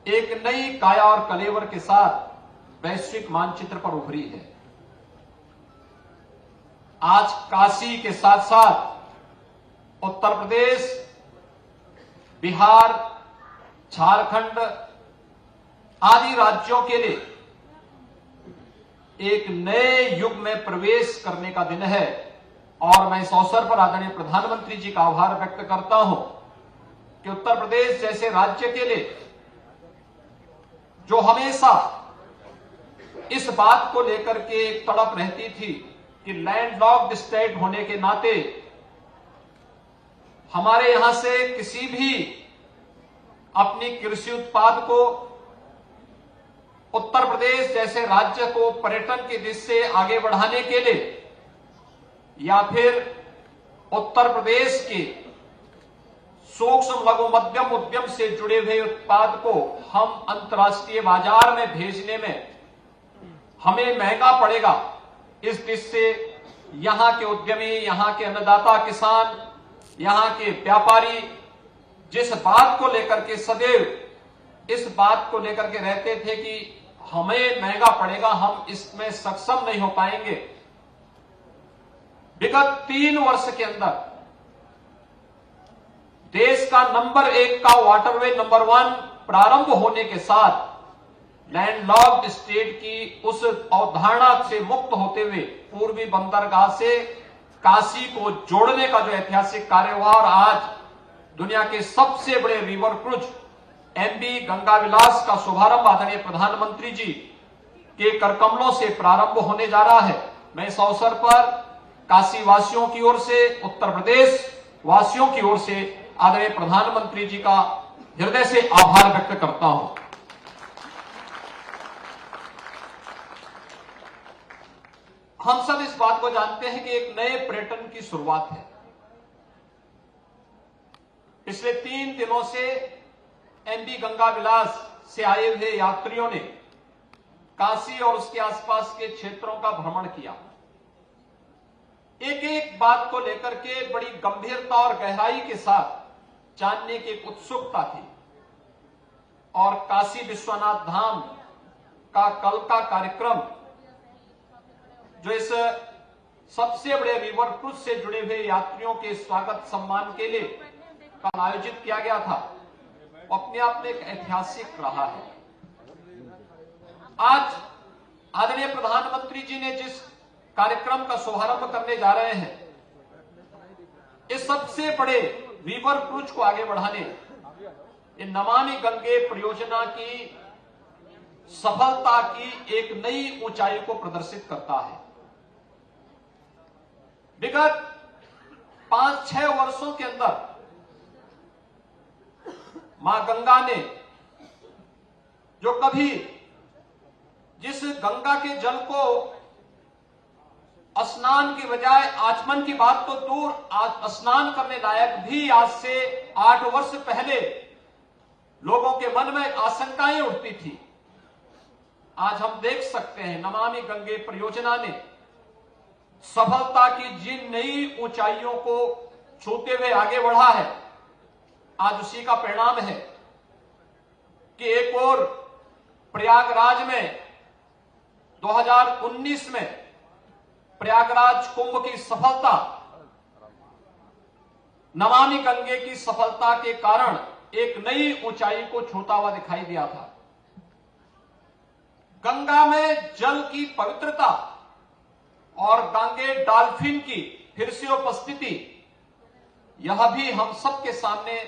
एक नई काया और कलेवर के साथ वैश्विक मानचित्र पर उभरी है। आज काशी के साथ साथ उत्तर प्रदेश, बिहार, झारखंड आदि राज्यों के लिए एक नए युग में प्रवेश करने का दिन है और मैं इस अवसर पर आदरणीय प्रधानमंत्री जी का आभार व्यक्त करता हूं कि उत्तर प्रदेश जैसे राज्य के लिए जो हमेशा इस बात को लेकर के एक तड़प रहती थी कि लैंडलॉक्ड स्टेट होने के नाते हमारे यहां से किसी भी अपनी कृषि उत्पाद को उत्तर प्रदेश जैसे राज्य को पर्यटन की दिशा से आगे बढ़ाने के लिए या फिर उत्तर प्रदेश के सूक्ष्म लघु मध्यम उद्यम से जुड़े हुए उत्पाद को हम अंतर्राष्ट्रीय बाजार में भेजने में हमें महंगा पड़ेगा, इस दिशा से यहां के उद्यमी, यहां के अन्नदाता किसान, यहां के व्यापारी जिस बात को लेकर के सदैव इस बात को लेकर के रहते थे कि हमें महंगा पड़ेगा, हम इसमें सक्षम नहीं हो पाएंगे। विगत 3 वर्ष के अंदर देश का नंबर 1 का वाटरवे नंबर 1 प्रारंभ होने के साथ लैंडलॉक्ड स्टेट की उस अवधारणा से मुक्त होते हुए पूर्वी बंदरगाह से काशी को जोड़ने का जो ऐतिहासिक कार्य हुआ और आज दुनिया के सबसे बड़े रिवर क्रूज एमबी गंगा विलास का शुभारंभ आदरणीय प्रधानमंत्री जी के करकमलों से प्रारंभ होने जा रहा है। मैं इस अवसर पर काशी वासियों की ओर से, उत्तर प्रदेश वासियों की ओर से आदरणीय प्रधानमंत्री जी का हृदय से आभार व्यक्त करता हूं। हम सब इस बात को जानते हैं कि एक नए पर्यटन की शुरुआत है। पिछले 3 दिनों से एमबी गंगा विलास से आए हुए यात्रियों ने काशी और उसके आसपास के क्षेत्रों का भ्रमण किया। एक एक बात को लेकर के बड़ी गंभीरता और गहराई के साथ जानने की एक उत्सुकता थी और काशी विश्वनाथ धाम का कल का कार्यक्रम जो इस सबसे बड़े रिवर क्रूज से जुड़े हुए यात्रियों के स्वागत सम्मान के लिए कल आयोजित किया गया था, अपने आप में एक ऐतिहासिक रहा है। आज आदरणीय प्रधानमंत्री जी ने जिस कार्यक्रम का शुभारंभ करने जा रहे हैं, इस सबसे बड़े रिवर क्रूज को आगे बढ़ाने, ये नमामि गंगे परियोजना की सफलता की एक नई ऊंचाई को प्रदर्शित करता है। विगत 5-6 वर्षों के अंदर मां गंगा ने जो कभी जिस गंगा के जल को स्नान की बजाय आचमन की बात तो दूर, स्नान करने लायक भी आज से 8 वर्ष पहले लोगों के मन में आशंकाएं उठती थी, आज हम देख सकते हैं नमामि गंगे परियोजना ने सफलता की जिन नई ऊंचाइयों को छूते हुए आगे बढ़ा है, आज उसी का परिणाम है कि एक और प्रयागराज में 2019 में प्रयागराज कुंभ की सफलता नमामि गंगे की सफलता के कारण एक नई ऊंचाई को छूता हुआ दिखाई दिया था। गंगा में जल की पवित्रता और गंगे डॉल्फिन की फिर से उपस्थिति, यह भी हम सबके सामने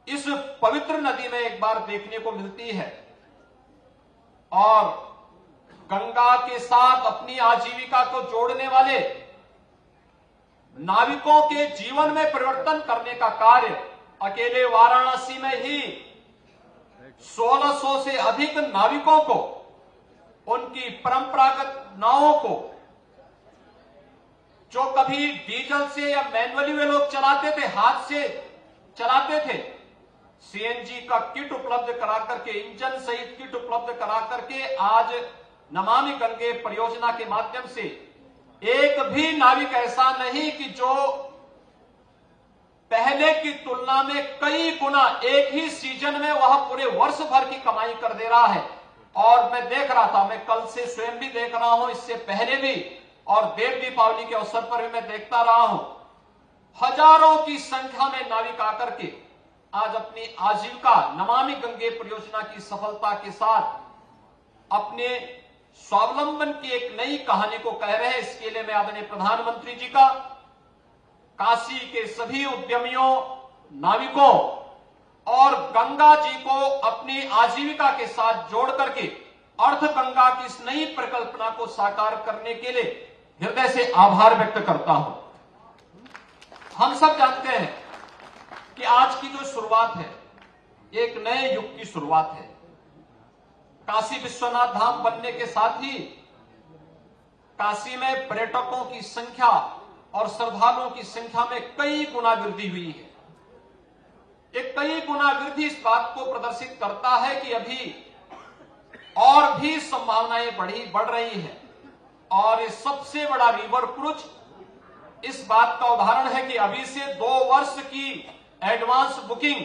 इस पवित्र नदी में एक बार देखने को मिलती है। और गंगा के साथ अपनी आजीविका को जोड़ने वाले नाविकों के जीवन में परिवर्तन करने का कार्य अकेले वाराणसी में ही 1600 से अधिक नाविकों को, उनकी परंपरागत नावों को, जो कभी डीजल से या मैनुअली वे लोग चलाते थे, हाथ से चलाते थे, सीएनजी का किट उपलब्ध करा करके, इंजन सहित किट उपलब्ध करा करके आज नमामि गंगे परियोजना के माध्यम से एक भी नाविक ऐसा नहीं कि जो पहले की तुलना में कई गुना एक ही सीजन में वह पूरे वर्ष भर की कमाई कर दे रहा है। और मैं देख रहा था, मैं कल से स्वयं भी देख रहा हूं, इससे पहले भी, और देव दीपावली के अवसर पर भी मैं देखता रहा हूं, हजारों की संख्या में नाविक आकर के आज अपनी आजीविका नमामि गंगे परियोजना की सफलता के साथ अपने स्वावलंबन की एक नई कहानी को कह रहे हैं। इसके लिए मैं आदरणीय प्रधानमंत्री जी का, काशी के सभी उद्यमियों, नाविकों और गंगा जी को अपनी आजीविका के साथ जोड़ करके अर्थ गंगा की इस नई परिकल्पना को साकार करने के लिए हृदय से आभार व्यक्त करता हूं। हम सब जानते हैं कि आज की जो शुरुआत है, एक नए युग की शुरुआत है। काशी विश्वनाथ धाम बनने के साथ ही काशी में पर्यटकों की संख्या और श्रद्धालुओं की संख्या में कई गुना वृद्धि हुई है। एक कई गुना वृद्धि इस बात को प्रदर्शित करता है कि अभी और भी संभावनाएं बढ़ रही है। और ये सबसे बड़ा रिवर क्रूज इस बात का उदाहरण है कि अभी से 2 वर्ष की एडवांस बुकिंग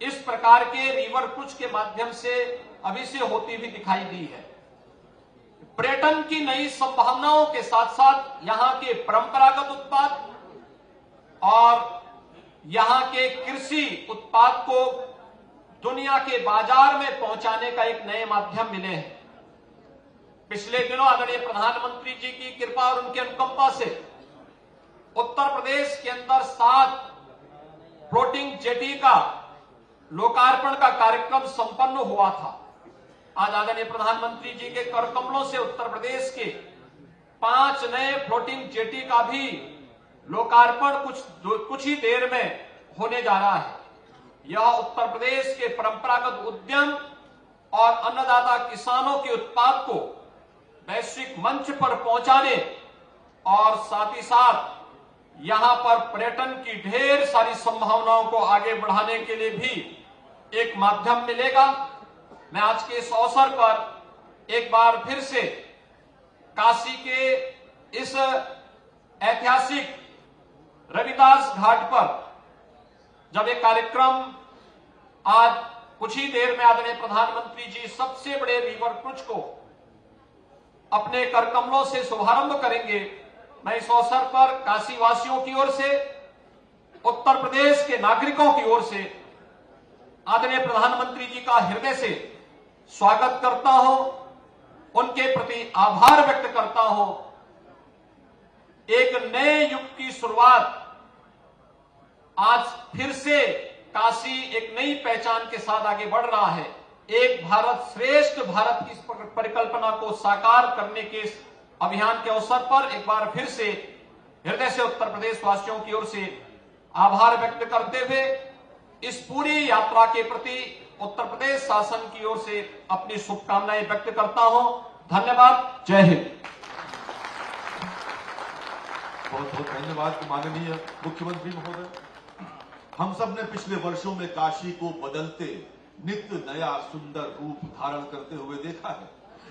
इस प्रकार के रिवर क्रूज के माध्यम से अभी से होती हुई दिखाई दी है। पर्यटन की नई संभावनाओं के साथ साथ यहां के परंपरागत उत्पाद और यहां के कृषि उत्पाद को दुनिया के बाजार में पहुंचाने का एक नए माध्यम मिले हैं। पिछले दिनों आदरणीय प्रधानमंत्री जी की कृपा और उनके अनुकंपा से उत्तर प्रदेश के अंदर 7 फ्लोटिंग जेटी का लोकार्पण का कार्यक्रम संपन्न हुआ था। आज आदरणीय प्रधानमंत्री जी के कर कमलों से उत्तर प्रदेश के 5 नए फ्लोटिंग जेटी का भी लोकार्पण कुछ ही देर में होने जा रहा है। यह उत्तर प्रदेश के परंपरागत उद्यम और अन्नदाता किसानों के उत्पाद को वैश्विक मंच पर पहुंचाने और साथ ही साथ यहां पर पर्यटन की ढेर सारी संभावनाओं को आगे बढ़ाने के लिए भी एक माध्यम मिलेगा। मैं आज के इस अवसर पर एक बार फिर से काशी के इस ऐतिहासिक रविदास घाट पर जब एक कार्यक्रम आज कुछ ही देर में आदरणीय प्रधानमंत्री जी सबसे बड़े रिवर क्रूज को अपने करकमलों से शुभारंभ करेंगे, मैं इस अवसर पर काशी वासियों की ओर से, उत्तर प्रदेश के नागरिकों की ओर से आदरणीय प्रधानमंत्री जी का हृदय से स्वागत करता हूं, उनके प्रति आभार व्यक्त करता हूं। एक नए युग की शुरुआत आज फिर से काशी एक नई पहचान के साथ आगे बढ़ रहा है। एक भारत श्रेष्ठ भारत की परिकल्पना को साकार करने के इस अभियान के अवसर पर एक बार फिर से हृदय से उत्तर प्रदेश वासियों की ओर से आभार व्यक्त करते हुए इस पूरी यात्रा के प्रति उत्तर प्रदेश शासन की ओर से अपनी शुभकामनाएं व्यक्त करता हूं। धन्यवाद। जय हिंद। बहुत बहुत धन्यवाद माननीय मुख्यमंत्री महोदय। हम सब ने पिछले वर्षों में काशी को बदलते नित्य नया सुंदर रूप धारण करते हुए देखा है।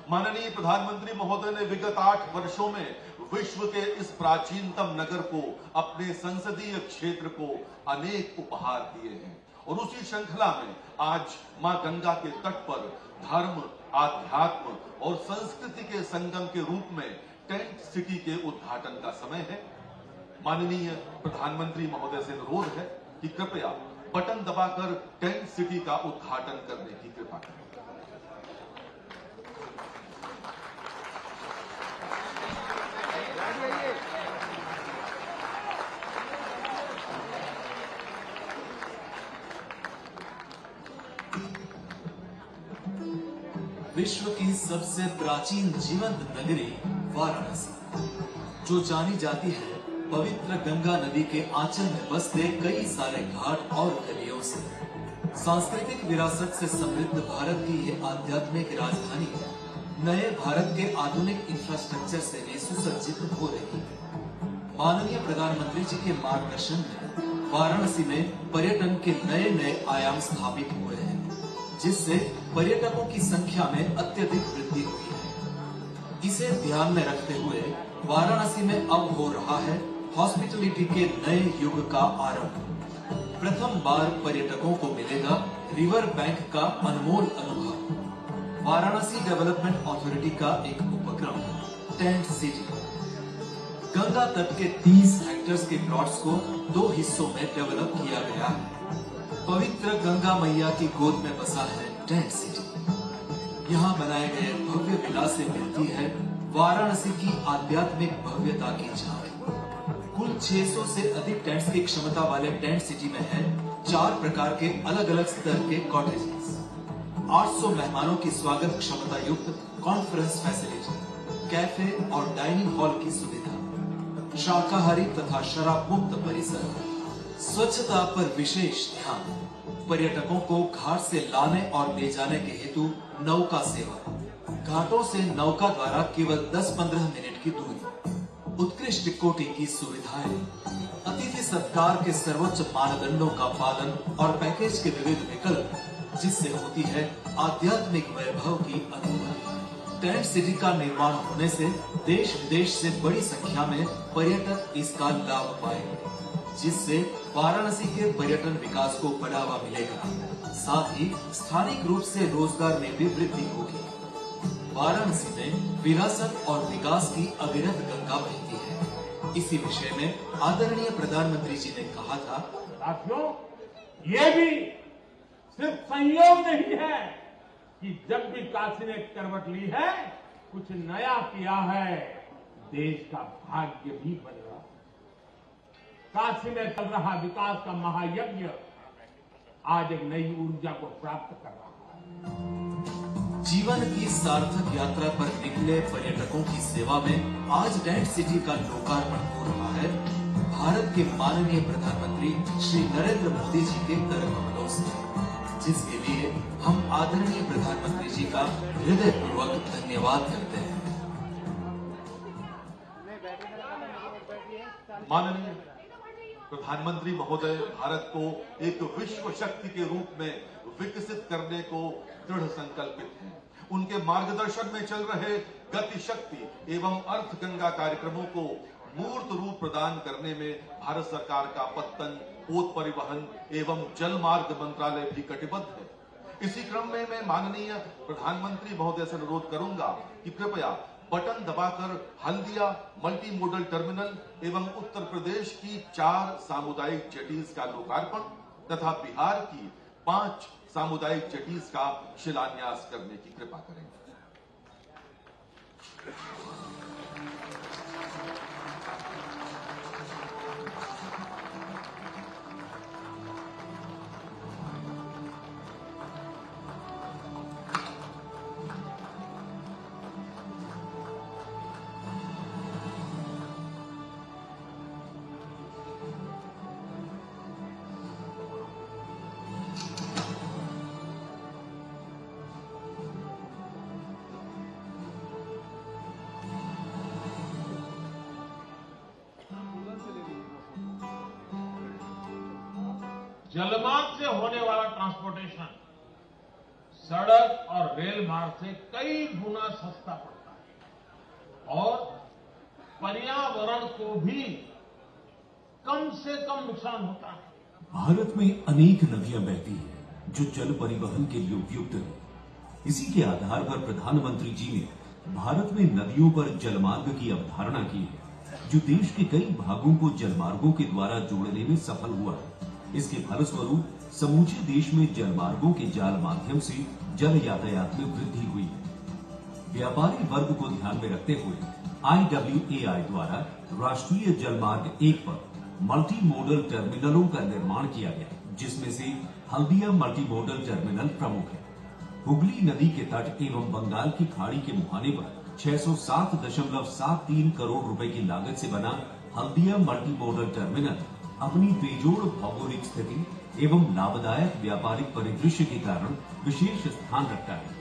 माननीय प्रधानमंत्री महोदय ने विगत 8 वर्षों में विश्व के इस प्राचीनतम नगर को, अपने संसदीय क्षेत्र को अनेक उपहार दिए हैं और उसी श्रृंखला में आज मां गंगा के तट पर धर्म, आध्यात्म और संस्कृति के संगम के रूप में टेंट सिटी के उद्घाटन का समय है। माननीय प्रधानमंत्री महोदय से अनुरोध है कि कृपया बटन दबाकर टेंट सिटी का उद्घाटन करने की कृपा करें। विश्व की सबसे प्राचीन जीवंत नगरी वाराणसी, जो जानी जाती है पवित्र गंगा नदी के आंचल में बसते कई सारे घाट और गलियों से, सांस्कृतिक विरासत से समृद्ध भारत की ये आध्यात्मिक राजधानी नए भारत के आधुनिक इंफ्रास्ट्रक्चर से भी सुसज्जित हो रही है। माननीय प्रधानमंत्री जी के मार्गदर्शन में वाराणसी में पर्यटन के नए नए आयाम स्थापित हुए हैं, जिससे पर्यटकों की संख्या में अत्यधिक वृद्धि हुई है। इसे ध्यान में रखते हुए वाराणसी में अब हो रहा है हॉस्पिटलिटी के नए युग का आरंभ। प्रथम बार पर्यटकों को मिलेगा रिवर बैंक का अनमोल अनुभव। वाराणसी डेवलपमेंट अथॉरिटी का एक उपक्रम टेंट सिटी गंगा तट के 30 हेक्टेयर के प्लॉट्स को 2 हिस्सों में डेवलप किया गया है। पवित्र गंगा मैया की गोद में बसा है टेंट सिटी। यहाँ बनाए गए भव्य विला से मिलती है वाराणसी की आध्यात्मिक भव्यता की झांकी। कुल 600 से अधिक टेंट्स की क्षमता वाले टेंट सिटी में है 4 प्रकार के अलग अलग स्तर के कॉटेजेस, 800 मेहमानों की स्वागत क्षमता युक्त कॉन्फ्रेंस फैसिलिटी, कैफे और डाइनिंग हॉल की सुविधा, शाकाहारी तथा शराब मुक्त परिसर, स्वच्छता पर विशेष ध्यान, पर्यटकों को घाट से लाने और ले जाने के हेतु नौका सेवा, घाटों से नौका द्वारा केवल 10-15 मिनट की दूरी, उत्कृष्ट कोटि की सुविधाएं, अतिथि सत्कार के सर्वोच्च मानदंडों का पालन और पैकेज के विविध विकल्प, जिससे होती है आध्यात्मिक वैभव की अनुभूति। टेंट सिटी का निर्माण होने से देश विदेश से बड़ी संख्या में पर्यटक इसका लाभ पाएंगे, जिससे वाराणसी के पर्यटन विकास को बढ़ावा मिलेगा। साथ ही स्थानिक रूप से रोजगार में भी वृद्धि होगी। वाराणसी में विरासत और विकास की अविरत गंगा बहती है। इसी विषय में आदरणीय प्रधानमंत्री जी ने कहा था, साथियों, ये भी सिर्फ संयोग नहीं है कि जब भी काशी ने करवट ली है, कुछ नया किया है, देश का भाग्य भी बदला। काशी में चल रहा विकास का महायज्ञ आज एक नई ऊर्जा को प्राप्त कर रहा है। जीवन की सार्थक यात्रा पर निकले पर्यटकों की सेवा में आज टेंट सिटी का लोकार्पण हो रहा है भारत के माननीय प्रधानमंत्री श्री नरेंद्र मोदी जी के कर कमलों से, जिसके लिए हम आदरणीय प्रधानमंत्री जी का हृदयपूर्वक धन्यवाद करते हैं। माननीय प्रधानमंत्री महोदय भारत को एक विश्व शक्ति के रूप में विकसित करने को दृढ़ संकल्पित हैं। उनके मार्गदर्शन में चल रहे गति शक्ति एवं अर्थ गंगा कार्यक्रमों को मूर्त रूप प्रदान करने में भारत सरकार का पत्तन, पोत परिवहन एवं जल मार्ग मंत्रालय भी कटिबद्ध है। इसी क्रम में मैं माननीय प्रधानमंत्री महोदय से अनुरोध करूंगा कि कृपया बटन दबाकर हल्दिया मल्टी मोडल टर्मिनल एवं उत्तर प्रदेश की 4 सामुदायिक जेटीज का लोकार्पण तथा बिहार की 5 सामुदायिक जेटीज का शिलान्यास करने की कृपा करेंगे। जलमार्ग से होने वाला ट्रांसपोर्टेशन सड़क और रेल मार्ग से कई गुना सस्ता पड़ता है और पर्यावरण को भी कम से कम नुकसान होता है। भारत में अनेक नदियां बहती हैं जो जल परिवहन के लिए उपयुक्त है। इसी के आधार पर प्रधानमंत्री जी ने भारत में नदियों पर जलमार्ग की अवधारणा की है, जो देश के कई भागों को जलमार्गों के द्वारा जोड़ने में सफल हुआ है। इसके फलस्वरूप समूचे देश में जलमार्गों के जाल माध्यम से जल यातायात में वृद्धि हुई है। व्यापारी वर्ग को ध्यान में रखते हुए IWAI द्वारा राष्ट्रीय जलमार्ग 1 पर मल्टी मोडल टर्मिनलों का निर्माण किया गया, जिसमें से हल्दिया मल्टी मोडल टर्मिनल प्रमुख है। हुगली नदी के तट एवं बंगाल की खाड़ी के मुहाने पर 607.73 करोड़ रुपए की लागत से बना हल्दिया मल्टी मोडल टर्मिनल अपनी बेजोड़ भौगोलिक स्थिति एवं लाभदायक व्यापारिक परिदृश्य के कारण विशेष स्थान रखता है।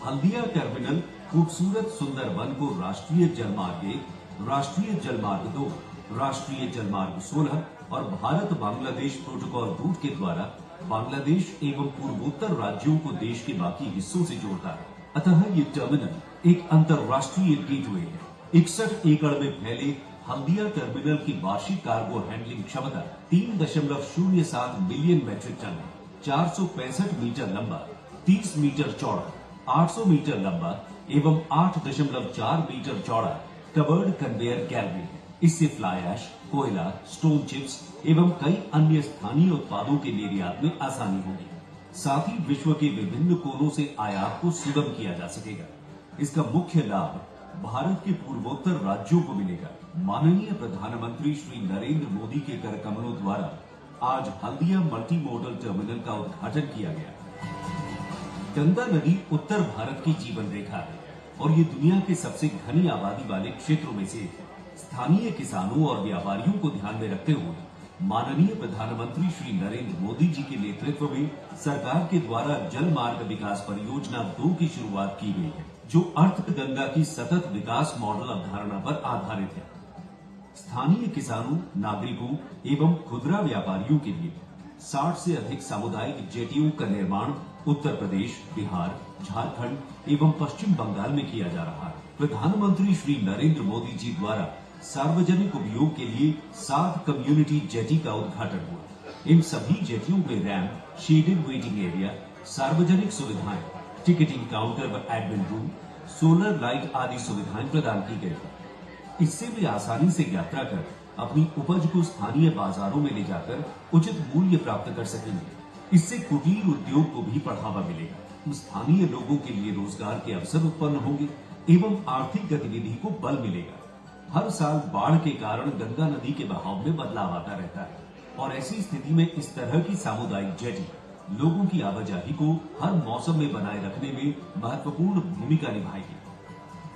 हल्दिया टर्मिनल खूबसूरत सुंदरबन को राष्ट्रीय जलमार्ग 1, राष्ट्रीय जलमार्ग 2, राष्ट्रीय जलमार्ग 16 और भारत बांग्लादेश प्रोटोकॉल रूट के द्वारा बांग्लादेश एवं पूर्वोत्तर राज्यों को देश के बाकी हिस्सों से जोड़ता है। अतः ये टर्मिनल एक अंतर्राष्ट्रीय गेटवे है। 61 एकड़ में फैले हल्दिया टर्मिनल की वार्षिक कार्गो हैंडलिंग क्षमता 3.07 मिलियन मैट्रिक टन है। 465 मीटर लंबा, 30 मीटर चौड़ा, 800 मीटर लंबा एवं 8.4 मीटर चौड़ा कवर्ड कन्वेयर गैलरी है। इससे फ्लाई ऐश, कोयला, स्टोन चिप्स एवं कई अन्य स्थानीय उत्पादों के निर्यात में आसानी होगी। साथ ही विश्व के विभिन्न कोनों से आयात को सुगम किया जा सकेगा। इसका मुख्य लाभ भारत के पूर्वोत्तर राज्यों को मिलेगा। माननीय प्रधानमंत्री श्री नरेंद्र मोदी के कर कमलों द्वारा आज हल्दिया मल्टी मोडल टर्मिनल का उद्घाटन किया गया। गंगा नदी उत्तर भारत की जीवन रेखा है और ये दुनिया के सबसे घनी आबादी वाले क्षेत्रों में से है। स्थानीय किसानों और व्यापारियों को ध्यान में रखते हुए माननीय प्रधानमंत्री श्री नरेंद्र मोदी जी के नेतृत्व में सरकार के द्वारा जल मार्ग विकास परियोजना 2 की शुरुआत की गई है, जो अर्थ गंगा की सतत विकास मॉडल अवधारणा पर आधारित है। स्थानीय किसानों, नागरिकों एवं खुदरा व्यापारियों के लिए 60 से अधिक सामुदायिक जेटियों का निर्माण उत्तर प्रदेश, बिहार, झारखंड एवं पश्चिम बंगाल में किया जा रहा है। प्रधानमंत्री श्री नरेंद्र मोदी जी द्वारा सार्वजनिक उपयोग के लिए 7 कम्युनिटी जेटी का उद्घाटन हुआ। इन सभी जेटियों में रैंप, शेडेड वेटिंग एरिया, सार्वजनिक सुविधाएं, टिकटिंग काउंटर व एडमिन रूम, सोलर लाइट आदि सुविधाएं प्रदान की गई। इससे वे आसानी से यात्रा कर अपनी उपज को स्थानीय बाजारों में ले जाकर उचित मूल्य प्राप्त कर सकेंगे। इससे कुटीर उद्योग को भी बढ़ावा मिलेगा। स्थानीय लोगों के लिए रोजगार के अवसर उत्पन्न होंगे एवं आर्थिक गतिविधि को बल मिलेगा। हर साल बाढ़ के कारण गंगा नदी के बहाव में बदलाव आता रहता है और ऐसी स्थिति में इस तरह की सामुदायिक जेटी लोगों की आवाजाही को हर मौसम में बनाए रखने में महत्वपूर्ण भूमिका निभाएगी।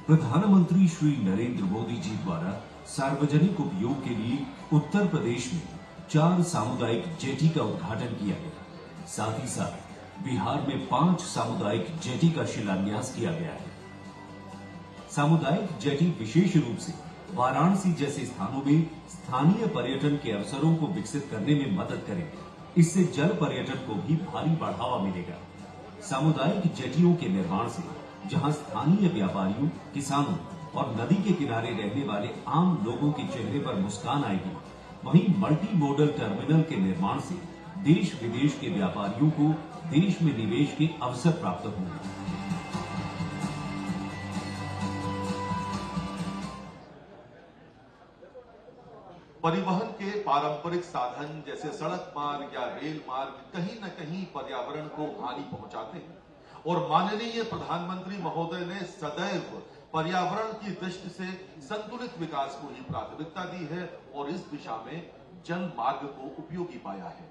प्रधानमंत्री श्री नरेंद्र मोदी जी द्वारा सार्वजनिक उपयोग के लिए उत्तर प्रदेश में 4 सामुदायिक जेटी का उद्घाटन किया गया। साथ ही साथ बिहार में 5 सामुदायिक जेटी का शिलान्यास किया गया है। सामुदायिक जेटी विशेष रूप से वाराणसी जैसे स्थानों में स्थानीय पर्यटन के अवसरों को विकसित करने में मदद करेंगे। इससे जल पर्यटन को भी भारी बढ़ावा मिलेगा। सामुदायिक जेटियों के निर्माण से जहां स्थानीय व्यापारियों, किसानों और नदी के किनारे रहने वाले आम लोगों के चेहरे पर मुस्कान आएगी, वहीं मल्टी मोडल टर्मिनल के निर्माण से देश विदेश के व्यापारियों को देश में निवेश के अवसर प्राप्त होंगे। परिवहन के पारंपरिक साधन जैसे सड़क मार्ग या रेल मार्ग कहीं न कहीं पर्यावरण को हानि पहुंचाते हैं और माननीय प्रधानमंत्री महोदय ने सदैव पर्यावरण की दृष्टि से संतुलित विकास को ही प्राथमिकता दी है और इस दिशा में जल मार्ग को उपयोगी पाया है।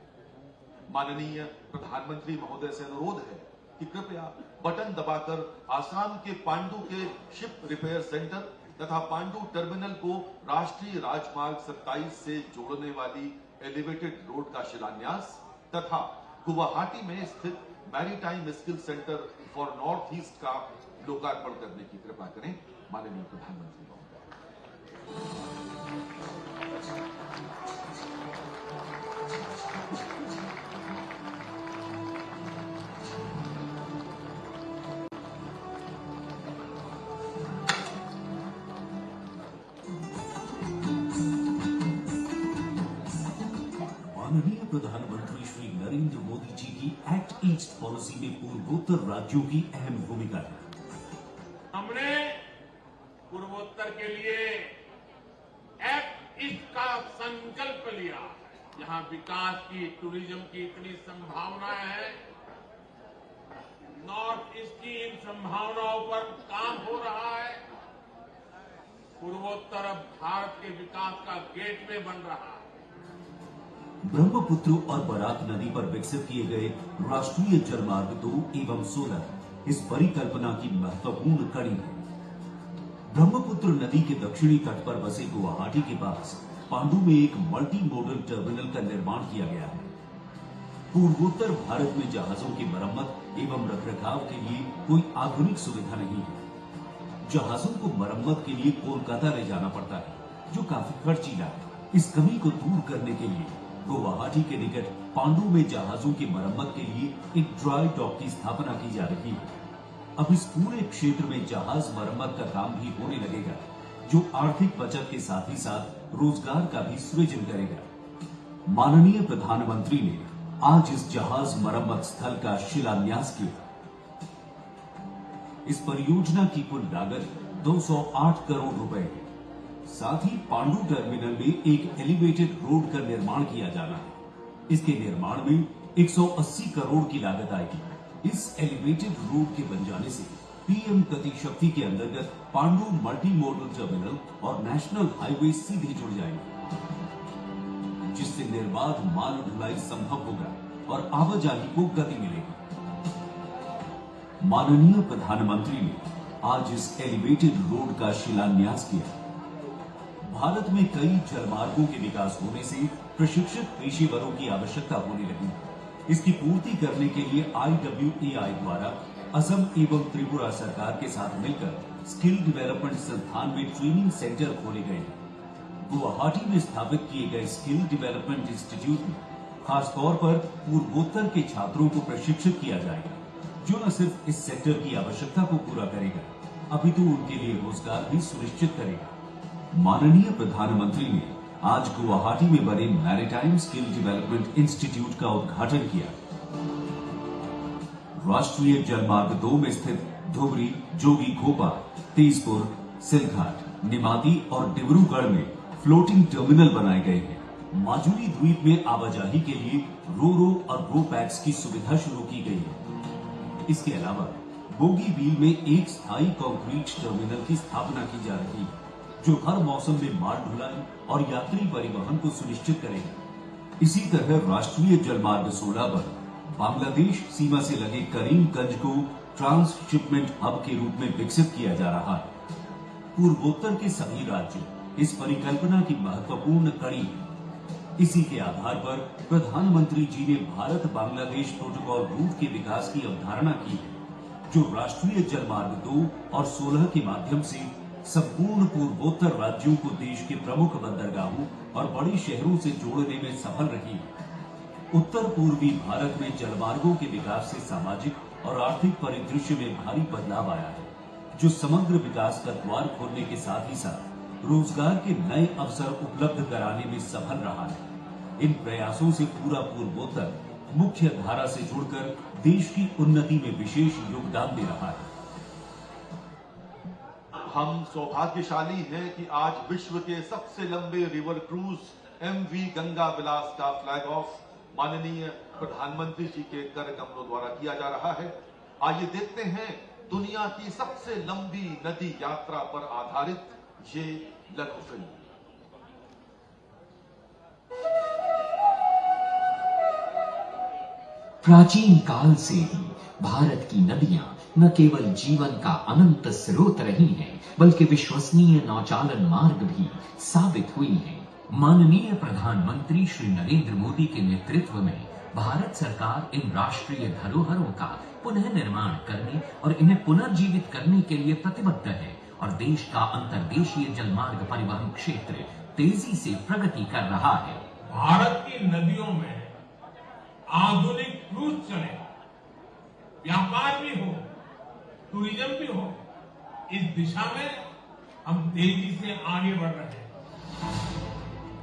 माननीय प्रधानमंत्री महोदय से अनुरोध है कि कृपया बटन दबाकर आसाम के पांडु के शिप रिपेयर सेंटर तथा पांडु टर्मिनल को राष्ट्रीय राजमार्ग 27 से जोड़ने वाली एलिवेटेड रोड का शिलान्यास तथा गुवाहाटी में स्थित maritime skill centre for north east का लोकार्पण करने की कृपा करें। माननीय प्रधानमंत्री महोदय। माननीय प्रधानमंत्री श्री नरेंद्र मोदी जी की एक्ट ईस्ट पॉलिसी में पूर्वोत्तर राज्यों की अहम भूमिका है। हमने पूर्वोत्तर के लिए एक्ट ईस्ट का संकल्प लिया। यहाँ विकास की, टूरिज्म की इतनी संभावनाएं हैं। नॉर्थ ईस्ट की इन संभावनाओं पर काम हो रहा है। पूर्वोत्तर अब भारत के विकास का गेटवे बन रहा है। ब्रह्मपुत्र और बराक नदी पर विकसित किए गए राष्ट्रीय जलमार्ग 2 एवं 16 इस परिकल्पना की महत्वपूर्ण कड़ी है। ब्रह्मपुत्र नदी के दक्षिणी तट पर बसे गुवाहाटी के पास पांडु में एक मल्टी मॉडल टर्मिनल का निर्माण किया गया है। पूर्वोत्तर भारत में जहाजों की मरम्मत एवं रखरखाव के लिए कोई आधुनिक सुविधा नहीं है। जहाजों को मरम्मत के लिए कोलकाता ले जाना पड़ता है, जो काफी खर्चीला है। इस कमी को दूर करने के लिए गुवाहाटी के निकट पांडु में जहाजों की मरम्मत के लिए एक ड्राई डॉक की स्थापना की जा रही है। अब इस पूरे क्षेत्र में जहाज मरम्मत का काम भी होने लगेगा, जो आर्थिक बचत के साथ ही साथ रोजगार का भी सृजन करेगा। माननीय प्रधानमंत्री ने आज इस जहाज मरम्मत स्थल का शिलान्यास किया। इस परियोजना की कुल लागत 208 करोड़ रुपए है। साथ ही पांडु टर्मिनल में एक एलिवेटेड रोड का निर्माण किया जाना है। इसके निर्माण में 180 करोड़ की लागत आएगी। इस एलिवेटेड रोड के बन जाने से पीएम गति शक्ति के अंतर्गत पांडु मल्टी मॉडल टर्मिनल और नेशनल हाईवे सीधे जुड़ जाएंगे, जिससे निर्बाध माल ढुलाई संभव होगा और आवाजाही को गति मिलेगी। माननीय प्रधानमंत्री ने आज इस एलिवेटेड रोड का शिलान्यास किया। भारत में कई जलमार्गों के विकास होने से प्रशिक्षित पेशेवरों की आवश्यकता होने लगी। इसकी पूर्ति करने के लिए IWAI द्वारा असम एवं त्रिपुरा सरकार के साथ मिलकर स्किल डेवलपमेंट संस्थान में ट्रेनिंग सेंटर खोले गए। गुवाहाटी में स्थापित किए गए स्किल डेवलपमेंट इंस्टीट्यूट में खासतौर पर पूर्वोत्तर के छात्रों को प्रशिक्षित किया जाएगा, जो न सिर्फ इस सेक्टर की आवश्यकता को पूरा करेगा, अपितु उनके लिए रोजगार भी सुनिश्चित करेगा। माननीय प्रधानमंत्री ने आज गुवाहाटी में बने मैरीटाइम स्किल डेवलपमेंट इंस्टीट्यूट का उद्घाटन किया। राष्ट्रीय जलमार्ग 2 में स्थित धुबरी, जोगीघोपा, तेजपुर, सिलघाट, निमाती और डिब्रूगढ़ में फ्लोटिंग टर्मिनल बनाए गए हैं। माजुली द्वीप में आवाजाही के लिए रो और रो पैक्स की सुविधा शुरू की गई है। इसके अलावा बोगीबील में एक स्थायी कंक्रीट टर्मिनल की स्थापना की जा रही है, जो हर मौसम में माल ढुलाई और यात्री परिवहन को सुनिश्चित करेगा। इसी तरह राष्ट्रीय जलमार्ग 16 पर बांग्लादेश सीमा से लगे करीमगंज को ट्रांसशिपमेंट हब के रूप में विकसित किया जा रहा है। पूर्वोत्तर के सभी राज्य इस परिकल्पना की महत्वपूर्ण कड़ी है। इसी के आधार पर प्रधानमंत्री जी ने भारत बांग्लादेश प्रोटोकॉल रूट के विकास की अवधारणा की है, जो राष्ट्रीय जलमार्ग 2 और 16 के माध्यम से संपूर्ण पूर्वोत्तर राज्यों को देश के प्रमुख बंदरगाहों और बड़े शहरों से जोड़ने में सफल रही है। उत्तर पूर्वी भारत में जलमार्गों के विकास से सामाजिक और आर्थिक परिदृश्य में भारी बदलाव आया है, जो समग्र विकास का द्वार खोलने के साथ ही साथ रोजगार के नए अवसर उपलब्ध कराने में सफल रहा है। इन प्रयासों से पूरा पूर्वोत्तर मुख्य धारा से जुड़कर देश की उन्नति में विशेष योगदान दे रहा है। हम सौभाग्यशाली हैं कि आज विश्व के सबसे लंबे रिवर क्रूज MV गंगा विलास का फ्लैग ऑफ माननीय प्रधानमंत्री जी के कर कमलों द्वारा किया जा रहा है। आइए देखते हैं दुनिया की सबसे लंबी नदी यात्रा पर आधारित ये लघु फिल्म। प्राचीन काल से ही भारत की नदियां न केवल जीवन का अनंत स्रोत रही हैं, बल्कि विश्वसनीय नौचालन मार्ग भी साबित हुई हैं। माननीय प्रधानमंत्री श्री नरेंद्र मोदी के नेतृत्व में भारत सरकार इन राष्ट्रीय धरोहरों का पुनः निर्माण करने और इन्हें पुनर्जीवित करने के लिए प्रतिबद्ध है और देश का अंतर्देशीय जलमार्ग परिवहन क्षेत्र तेजी से प्रगति कर रहा है। भारत की नदियों में आधुनिक क्रूज चले, व्यापार भी हो, टूरिज्म भी हो, इस दिशा में हम तेजी से आगे बढ़ रहे हैं।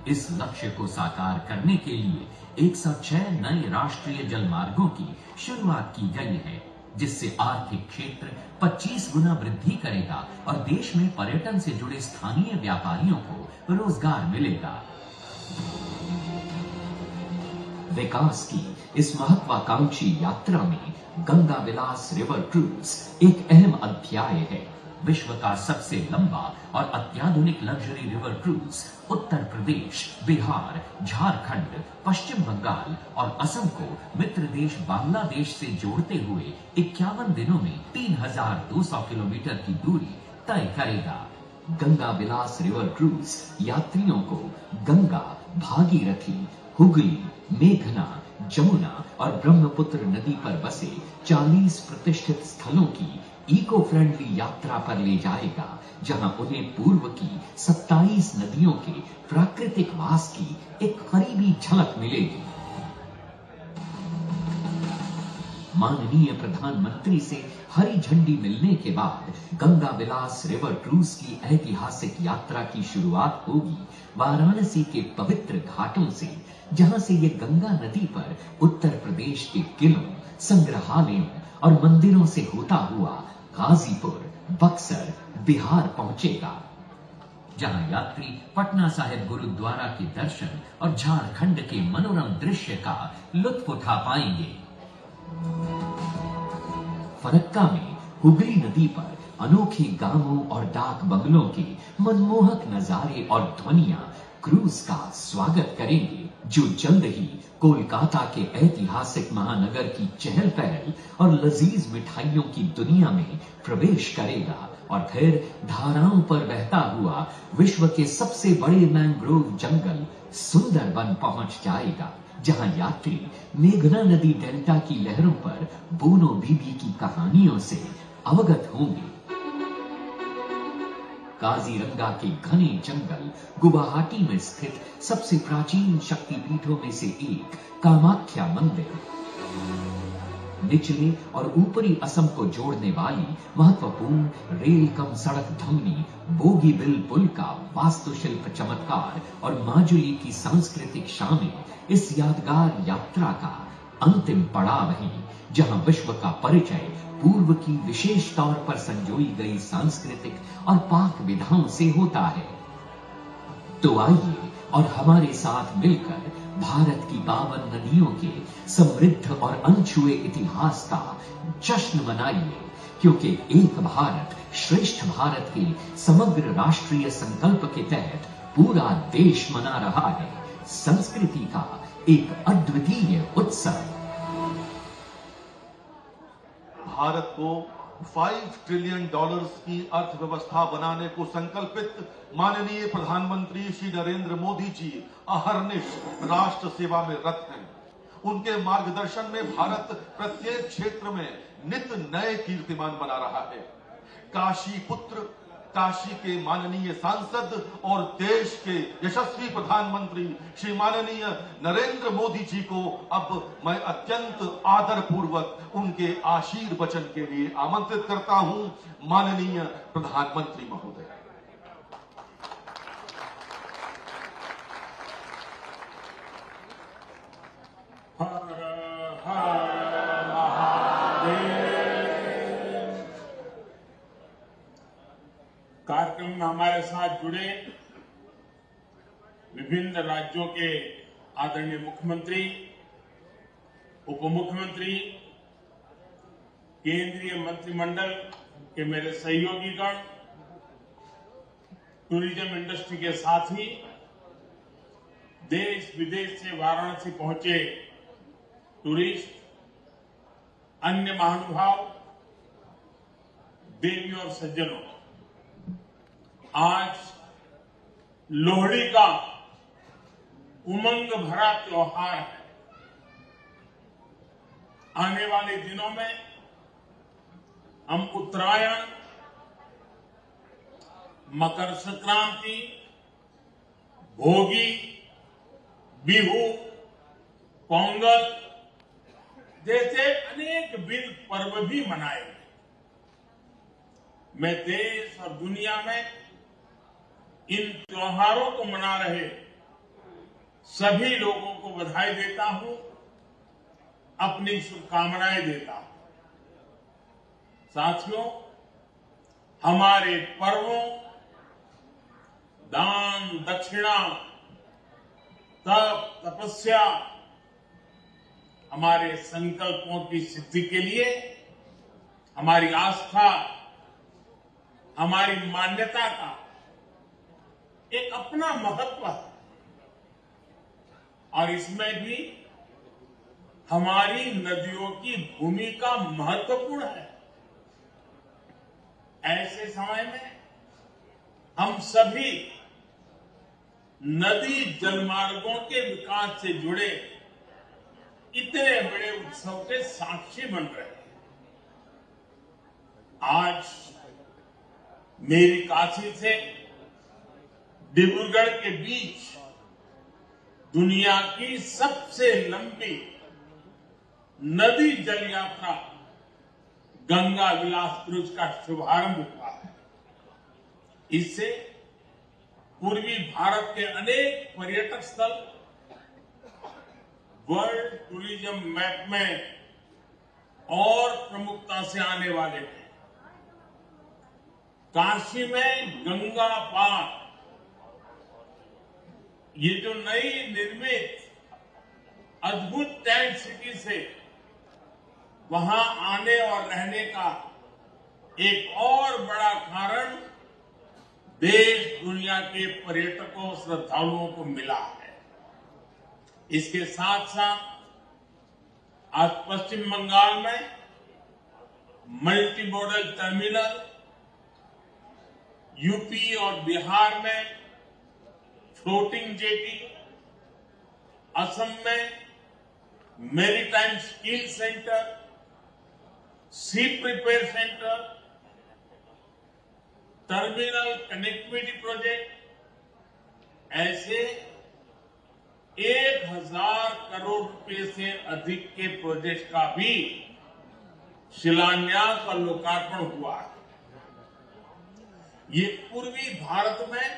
इस लक्ष्य को साकार करने के लिए 106 नए राष्ट्रीय जलमार्गों की शुरुआत की गई है, जिससे आर्थिक क्षेत्र 25 गुना वृद्धि करेगा और देश में पर्यटन से जुड़े स्थानीय व्यापारियों को रोजगार मिलेगा। विकास की इस महत्वाकांक्षी यात्रा में गंगा विलास रिवर क्रूज एक अहम अध्याय है। विश्व का सबसे लंबा और अत्याधुनिक luxury river cruise Uttar Pradesh, Bihar, Jharkhand, पश्चिम बंगाल और असम को मित्र देश बांग्लादेश से जोड़ते हुए 51 दिनों में 3200 किलोमीटर की दूरी तय करेगा। गंगा विलास रिवर क्रूज यात्रियों को गंगा, भागीरथी, हुगली, मेघना, जमुना और ब्रह्मपुत्र नदी पर बसे 40 प्रतिष्ठित स्थलों की इको फ्रेंडली यात्रा पर ले जाएगा, जहां उन्हें पूर्व की 27 नदियों के प्राकृतिक वास की एक करीबी झलक मिलेगी। माननीय प्रधानमंत्री से हरी झंडी मिलने के बाद गंगा विलास रिवर क्रूज की ऐतिहासिक यात्रा की शुरुआत होगी वाराणसी के पवित्र घाटों से, जहां से ये गंगा नदी पर उत्तर प्रदेश के किलों, संग्रहालयों और मंदिरों से होता हुआ गाजीपुर, बक्सर, बिहार पहुंचेगा, जहां यात्री पटना साहिब गुरुद्वारा के दर्शन और झारखंड के मनोरम दृश्य का लुत्फ उठा पाएंगे। फरक्का में हुगली नदी पर अनोखे गांवों और डाक बंगलों के मनमोहक नजारे और ध्वनियां क्रूज का स्वागत करेंगे, जो जल्द ही कोलकाता के ऐतिहासिक महानगर की चहल पहल और लजीज मिठाइयों की दुनिया में प्रवेश करेगा और फिर धाराओं पर बहता हुआ विश्व के सबसे बड़े मैंग्रोव जंगल सुंदरबन पहुंच जाएगा, जहां यात्री मेघना नदी डेल्टा की लहरों पर बोनो बीबी की कहानियों से अवगत होंगे। काजीरंगा के घने जंगल गुवाहाटी में स्थित सबसे प्राचीन शक्तिपीठों में से एक कामाख्या मंदिर, निचले और ऊपरी असम को जोड़ने वाली महत्वपूर्ण रेल कम सड़क धमनी बोगीबिल पुल का वास्तुशिल्प चमत्कार और माजुली की सांस्कृतिक शामें इस यादगार यात्रा का अंतिम पड़ाव है, जहां विश्व का परिचय पूर्व की विशेष तौर पर संजोई गई सांस्कृतिक और पाक विधाओं से होता है। तो आइए और हमारे साथ मिलकर भारत की पावन नदियों के समृद्ध और अनछुए इतिहास का जश्न मनाइए, क्योंकि एक भारत श्रेष्ठ भारत के समग्र राष्ट्रीय संकल्प के तहत पूरा देश मना रहा है संस्कृति का एक अद्वितीय उत्सव। भारत को $5 ट्रिलियन की अर्थव्यवस्था बनाने को संकल्पित माननीय प्रधानमंत्री श्री नरेंद्र मोदी जी अहर्निश राष्ट्र सेवा में रत हैं। उनके मार्गदर्शन में भारत प्रत्येक क्षेत्र में नित नए कीर्तिमान बना रहा है। काशी पुत्र, काशी के माननीय सांसद और देश के यशस्वी प्रधानमंत्री श्री माननीय नरेंद्र मोदी जी को अब मैं अत्यंत आदर पूर्वक उनके आशीर्वचन के लिए आमंत्रित करता हूं। माननीय प्रधानमंत्री महोदय। हर हर महादेव। हमारे साथ जुड़े विभिन्न राज्यों के आदरणीय मुख्यमंत्री, उप मुख्यमंत्री, केंद्रीय मंत्रिमंडल के मेरे सहयोगीगण, टूरिज्म इंडस्ट्री के साथी, देश विदेश से वाराणसी पहुंचे टूरिस्ट, अन्य महानुभाव, देवी और सज्जनों, आज लोहड़ी का उमंग भरा त्योहार है। आने वाले दिनों में हम उत्तरायण, मकर संक्रांति, भोगी, बिहू, पोंगल जैसे अनेक विविध पर्व भी मनाएंगे। मैं देश और दुनिया में इन त्योहारों को मना रहे सभी लोगों को बधाई देता हूं, अपनी शुभकामनाएं देता हूं। साथियों, हमारे पर्वों, दान दक्षिणा, तप तपस्या, हमारे संकल्पों की सिद्धि के लिए हमारी आस्था, हमारी मान्यता का एक अपना महत्व है और इसमें भी हमारी नदियों की भूमिका महत्वपूर्ण है। ऐसे समय में हम सभी नदी जलमार्गों के विकास से जुड़े इतने बड़े उत्सव के साक्षी बन रहे हैं। आज मेरी काशी से डिब्रूगढ़ के बीच दुनिया की सबसे लंबी नदी जल यात्रा गंगा विलास क्रूज का शुभारंभ हुआ है। इससे पूर्वी भारत के अनेक पर्यटक स्थल वर्ल्ड टूरिज्म मैप में और प्रमुखता से आने वाले हैं। काशी में गंगा पार, ये जो नई निर्मित अद्भुत टेंट सिटी से वहां आने और रहने का एक और बड़ा कारण देश दुनिया के पर्यटकों, श्रद्धालुओं को मिला है। इसके साथ साथ आज पश्चिम बंगाल में मल्टी मॉडल टर्मिनल, यूपी और बिहार में फ्लोटिंग जेटी, असम में maritime skill centre, sea prepare centre, terminal connectivity project, ऐसे 1000 करोड़ रुपए से अधिक के प्रोजेक्ट का भी शिलान्यास और लोकार्पण हुआ है। ये पूर्वी भारत में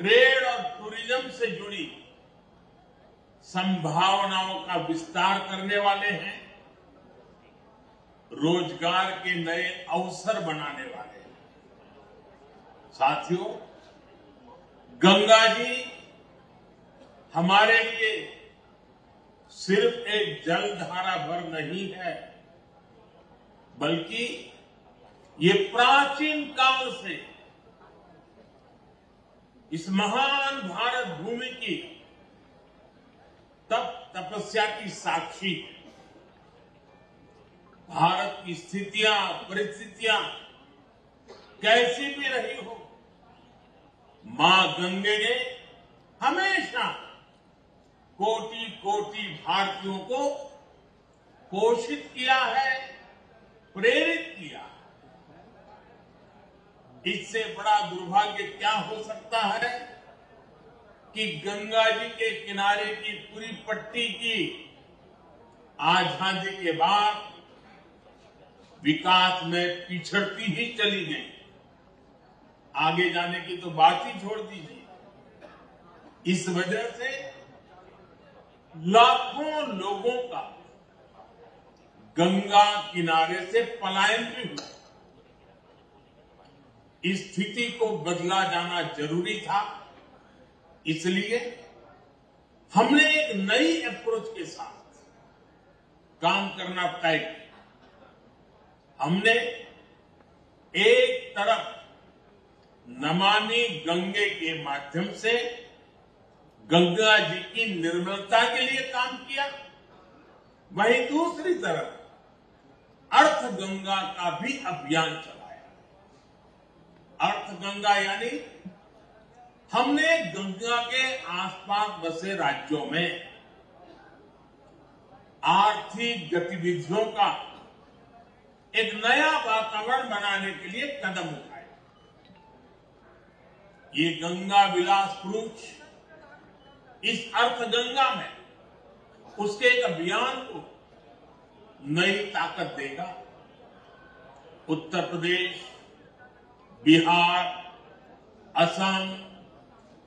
ट्रेड और टूरिज्म से जुड़ी संभावनाओं का विस्तार करने वाले हैं, रोजगार के नए अवसर बनाने वाले हैं। साथियों, गंगा जी हमारे लिए सिर्फ एक जलधारा भर नहीं है, बल्कि ये प्राचीन काल से इस महान भारत भूमि की तप तपस्या की साक्षी है। भारत की स्थितियां, परिस्थितियां कैसी भी रही हो, मां गंगे ने हमेशा कोटि कोटि भारतीयों को पोषित किया है, प्रेरित किया है। इससे बड़ा दुर्भाग्य क्या हो सकता है कि गंगा जी के किनारे की पूरी पट्टी की आजादी के बाद विकास में पिछड़ती ही चली गई। आगे जाने की तो बात ही छोड़ दीजिए। इस वजह से लाखों लोगों का गंगा किनारे से पलायन भी हुआ। इस स्थिति को बदला जाना जरूरी था। इसलिए हमने एक नई अप्रोच के साथ काम करना तय किया। हमने एक तरफ नमामि गंगे के माध्यम से गंगा जी की निर्मलता के लिए काम किया, वहीं दूसरी तरफ अर्थ गंगा का भी अभियान चलाया। अर्थ गंगा यानी हमने गंगा के आसपास बसे राज्यों में आर्थिक गतिविधियों का एक नया वातावरण बनाने के लिए कदम उठाए। ये गंगा विलास क्रूज इस अर्थ गंगा में उसके एक अभियान को नई ताकत देगा। उत्तर प्रदेश, बिहार, असम,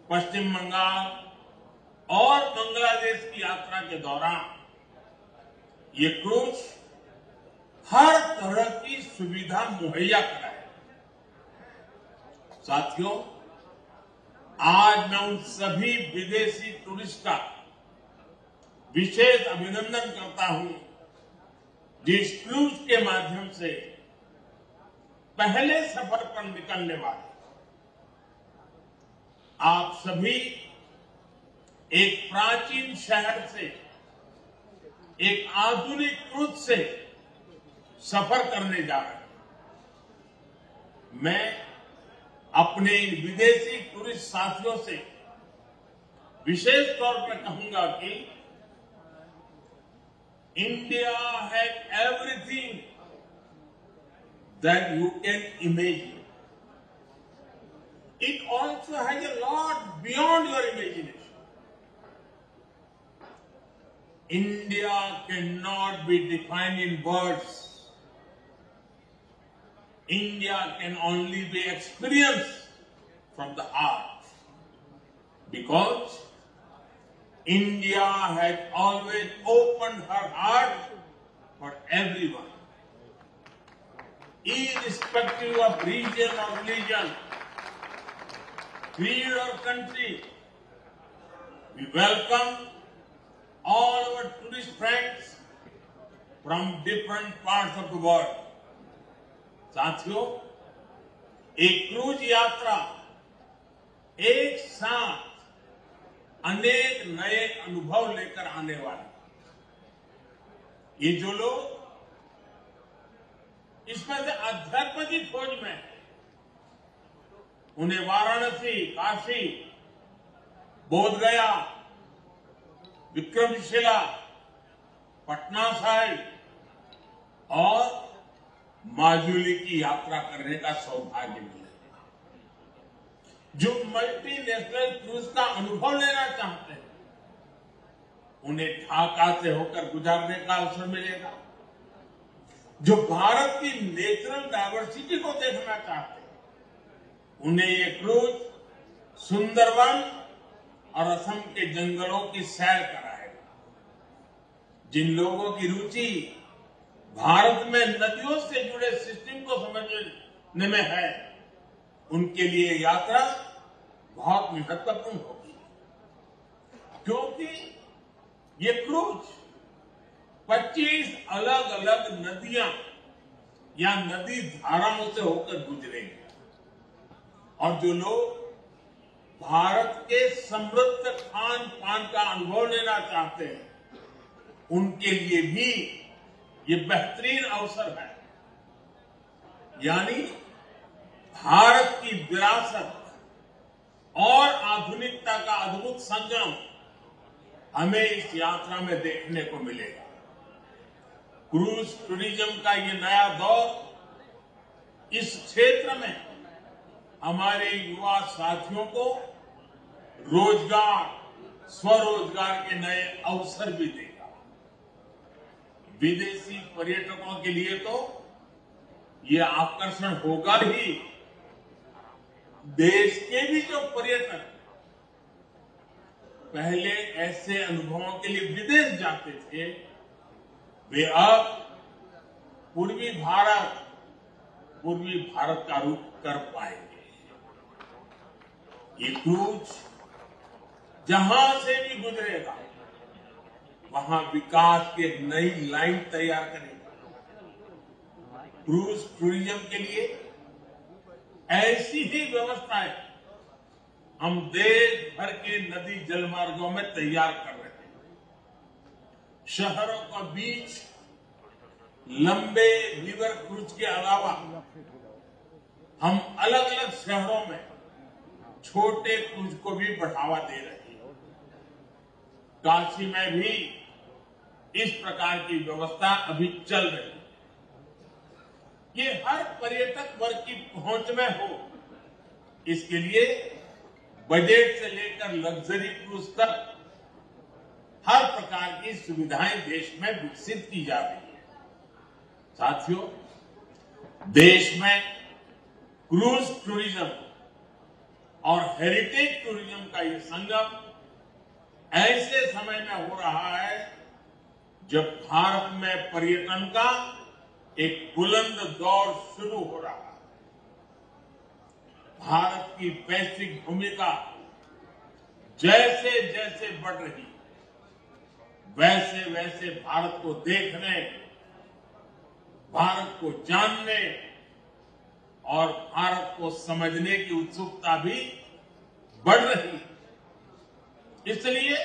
पश्चिम बंगाल और बांग्लादेश की यात्रा के दौरान ये क्रूज हर तरह की सुविधा मुहैया कराए। साथियों, आज मैं उन सभी विदेशी टूरिस्ट का विशेष अभिनंदन करता हूं जिस क्रूज के माध्यम से पहले सफर पर निकलने वाले आप सभी एक प्राचीन शहर से एक आधुनिक क्रूज से सफर करने जा रहे हैं। मैं अपने विदेशी टूरिस्ट साथियों से विशेष तौर पर कहूंगा कि India has everything that you can imagine. It also has a lot beyond your imagination. India cannot be defined in words. India can only be experienced from the heart. Because India has always opened her heart for everyone. Irrespective of region or religion, creed or country, we welcome all our tourist friends from different parts of the world. साथियों, एक cruise यात्रा एक साथ अनेक नए अनुभव लेकर आने वाले। ये जो लोग इसमें से अध्यात्म की खोज में है, उन्हें वाराणसी, काशी, बोधगया, विक्रमशिला, पटना साहिब और माजुली की यात्रा करने का सौभाग्य मिलेगा। जो मल्टीनेशनल क्रूज का अनुभव लेना चाहते हैं, उन्हें ढाका से होकर गुजरने का अवसर मिलेगा। जो भारत की नेचुरल डायवर्सिटी को देखना चाहते हैं, उन्हें ये क्रूज सुंदरवन और असम के जंगलों की सैर कराएगा। जिन लोगों की रुचि भारत में नदियों से जुड़े सिस्टम को समझने में है, उनके लिए यात्रा बहुत महत्वपूर्ण होगी, क्योंकि ये क्रूज 25 अलग अलग नदियां या नदी धाराओं से होकर गुजरेंगे। और जो लोग भारत के समृद्ध खान पान का अनुभव लेना चाहते हैं, उनके लिए भी ये बेहतरीन अवसर है। यानी भारत की विरासत और आधुनिकता का अद्भुत संगम हमें इस यात्रा में देखने को मिलेगा। क्रूज टूरिज्म का ये नया दौर इस क्षेत्र में हमारे युवा साथियों को रोजगार, स्वरोजगार के नए अवसर भी देगा। विदेशी पर्यटकों के लिए तो ये आकर्षण होगा ही, देश के भी जो पर्यटक पहले ऐसे अनुभवों के लिए विदेश जाते थे, वे अब पूर्वी भारत का रुख कर पाएंगे। ये क्रूज जहां से भी गुजरेगा वहां विकास की एक नई लाइन तैयार करेगा। क्रूज टूरिज्म के लिए ऐसी ही व्यवस्थाएं हम देश भर के नदी जलमार्गों में तैयार कर रहे हैं। शहरों के बीच लंबे रिवर क्रूज के अलावा हम अलग अलग शहरों में छोटे क्रूज को भी बढ़ावा दे रहे हैं। काशी में भी इस प्रकार की व्यवस्था अभी चल रही है। ये हर पर्यटक वर्ग की पहुंच में हो, इसके लिए बजट से लेकर लग्जरी क्रूज तक हर प्रकार की सुविधाएं देश में विकसित की जा रही है। साथियों, देश में क्रूज टूरिज्म और हेरिटेज टूरिज्म का ये संगम ऐसे समय में हो रहा है जब भारत में पर्यटन का एक बुलंद दौर शुरू हो रहा है। भारत की वैश्विक भूमिका जैसे जैसे बढ़ रही, वैसे वैसे भारत को देखने, भारत को जानने और भारत को समझने की उत्सुकता भी बढ़ रही। इसलिए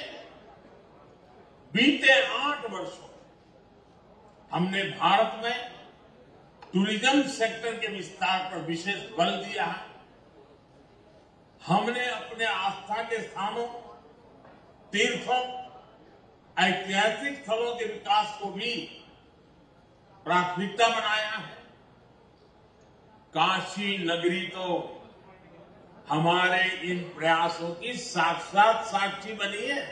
बीते 8 वर्षों हमने भारत में टूरिज्म सेक्टर के विस्तार पर विशेष बल दिया है। हमने अपने आस्था के स्थानों, तीर्थों, ऐतिहासिक स्थलों के विकास को भी प्राथमिकता बनाया है। काशी नगरी तो हमारे इन प्रयासों की साक्षात साक्षी बनी है।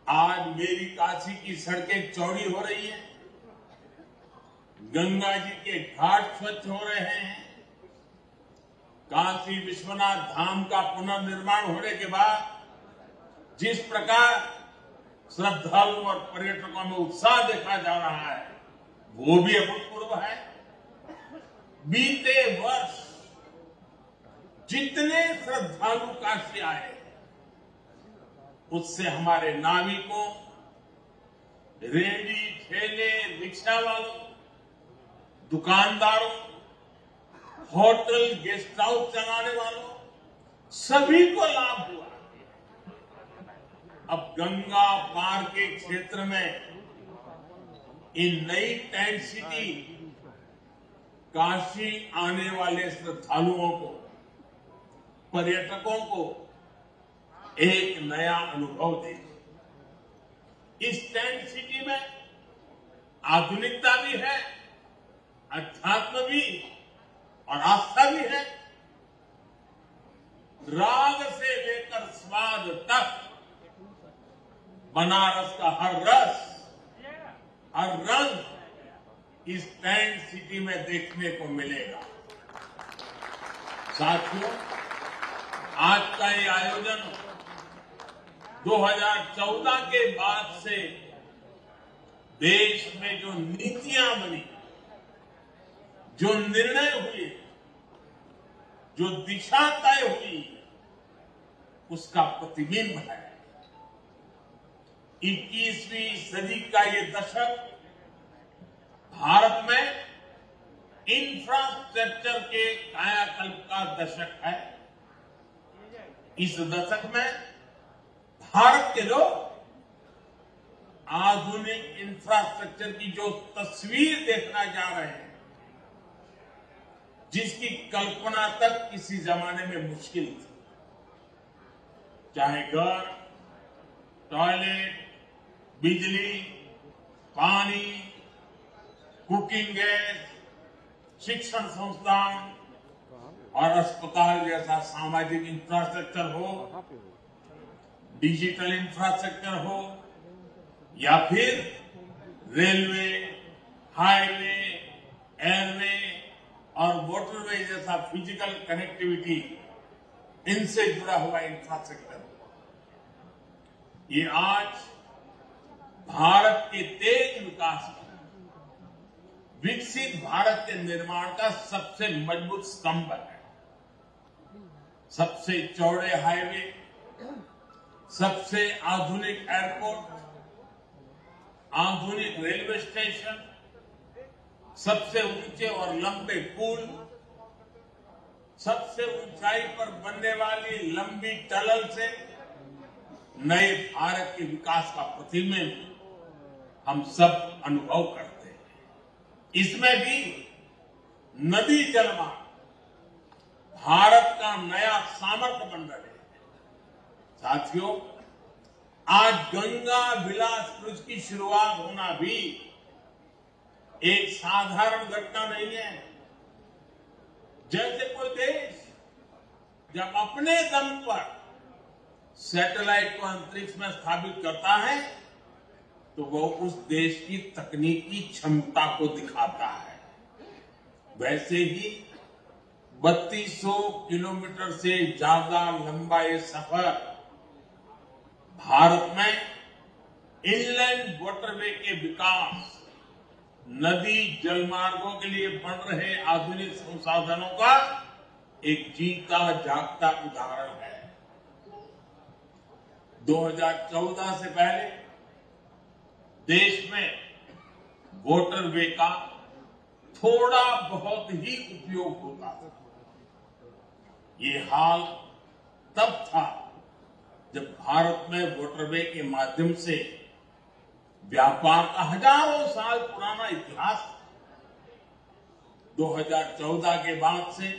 आज मेरी काशी की सड़कें चौड़ी हो रही हैं, गंगा जी के घाट स्वच्छ हो रहे हैं। काशी विश्वनाथ धाम का पुनर्निर्माण होने के बाद जिस प्रकार श्रद्धालु और पर्यटकों में उत्साह देखा जा रहा है, वो भी अभूतपूर्व है। बीते वर्ष जितने श्रद्धालु काशी आए, उससे हमारे नाविकों, रेहड़ी ठेले रिक्शा वालों, दुकानदारों, होटल गेस्ट हाउस चलाने वालों, सभी को लाभ हुआ। अब गंगा पार के क्षेत्र में इन नई टेंट सिटी काशी आने वाले श्रद्धालुओं को, पर्यटकों को एक नया अनुभव देगी। इस टेंट सिटी में आधुनिकता भी है, अध्यात्म भी और आस्था भी है। राग से लेकर स्वाद तक बनारस का हर रस, हर रंग इस टेंट सिटी में देखने को मिलेगा। साथियों, आज का ये आयोजन 2014 के बाद से देश में जो नीतियां बनी, जो निर्णय हुए, जो दिशा तय हुई, उसका प्रतिबिंब है। 21वीं सदी का ये दशक भारत में इंफ्रास्ट्रक्चर के कायाकल्प का दशक है। इस दशक में भारत के लोग आधुनिक इंफ्रास्ट्रक्चर की जो तस्वीर देखना जा रहे हैं, जिसकी कल्पना तक किसी जमाने में मुश्किल थी, चाहे घर, टॉयलेट, बिजली, पानी, कुकिंग गैस, शिक्षण संस्थान और अस्पताल जैसा सामाजिक इंफ्रास्ट्रक्चर हो, डिजिटल इंफ्रास्ट्रक्चर हो, या फिर रेलवे, हाईवे, एयरवे और वाटरवे जैसा फिजिकल कनेक्टिविटी, इनसे जुड़ा हुआ इंफ्रास्ट्रक्चर। ये आज भारत के तेज विकास में विकसित भारत के निर्माण का सबसे मजबूत स्तंभ है। सबसे चौड़े हाईवे, सबसे आधुनिक एयरपोर्ट, आधुनिक रेलवे स्टेशन, सबसे ऊंचे और लंबे पुल, सबसे ऊंचाई पर बनने वाली लंबी टनल से नए भारत के विकास का प्रतिबिंब हम सब अनुभव करते हैं। इसमें भी नदी जलमार्ग भारत का नया सामर्थ्य बन रहे हैं। साथियों, आज गंगा विलास क्रूज की शुरुआत होना भी एक साधारण घटना नहीं है। जैसे कोई देश जब अपने दम पर सैटेलाइट को अंतरिक्ष में स्थापित करता है तो वो उस देश की तकनीकी क्षमता को दिखाता है। वैसे ही 3200 किलोमीटर से ज्यादा लंबा ये सफर भारत में इनलैंड वाटरवे के विकास, नदी जलमार्गों के लिए बन रहे आधुनिक संसाधनों का एक जीता जागता उदाहरण है। 2014 से पहले देश में वाटरवे का थोड़ा बहुत ही उपयोग होता था। ये हाल तब था जब भारत में वाटरवे के माध्यम से व्यापार का हजारों साल पुराना इतिहास था। 2014 के बाद से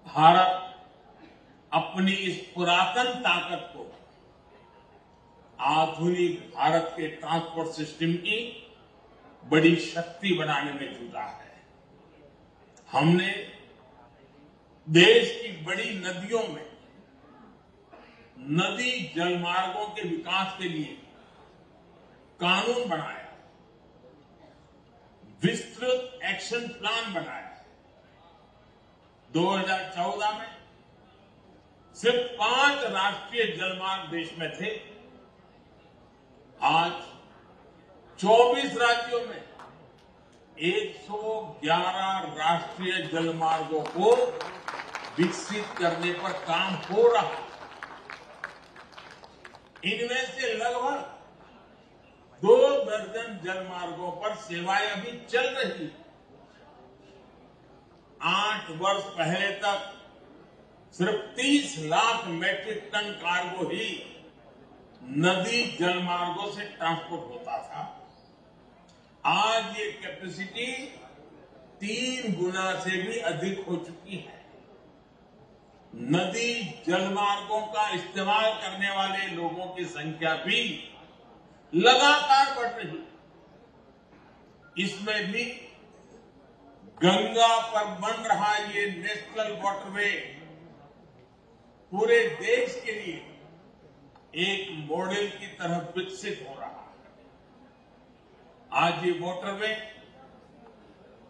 भारत अपनी इस पुरातन ताकत को आधुनिक भारत के ट्रांसपोर्ट सिस्टम की बड़ी शक्ति बनाने में जुटा है। हमने देश की बड़ी नदियों में नदी जलमार्गों के विकास के लिए कानून बनाया, विस्तृत एक्शन प्लान बनाया। 2014 में सिर्फ 5 राष्ट्रीय जलमार्ग देश में थे। आज 24 राज्यों में 111 राष्ट्रीय जलमार्गों को विकसित करने पर काम हो रहा है। इनमें से लगभग 2 दर्जन जलमार्गों पर सेवाएं अभी चल रही हैं। 8 वर्ष पहले तक सिर्फ 30 लाख मैट्रिक टन कार्गो ही नदी जलमार्गों से ट्रांसपोर्ट होता था। आज ये कैपेसिटी 3 गुना से भी अधिक हो चुकी है। नदी जलमार्गों का इस्तेमाल करने वाले लोगों की संख्या भी लगातार बढ़ रही है। इसमें भी गंगा पर बन रहा ये नेशनल वाटरवे पूरे देश के लिए एक मॉडल की तरह विकसित हो रहा है। आज ये वाटरवे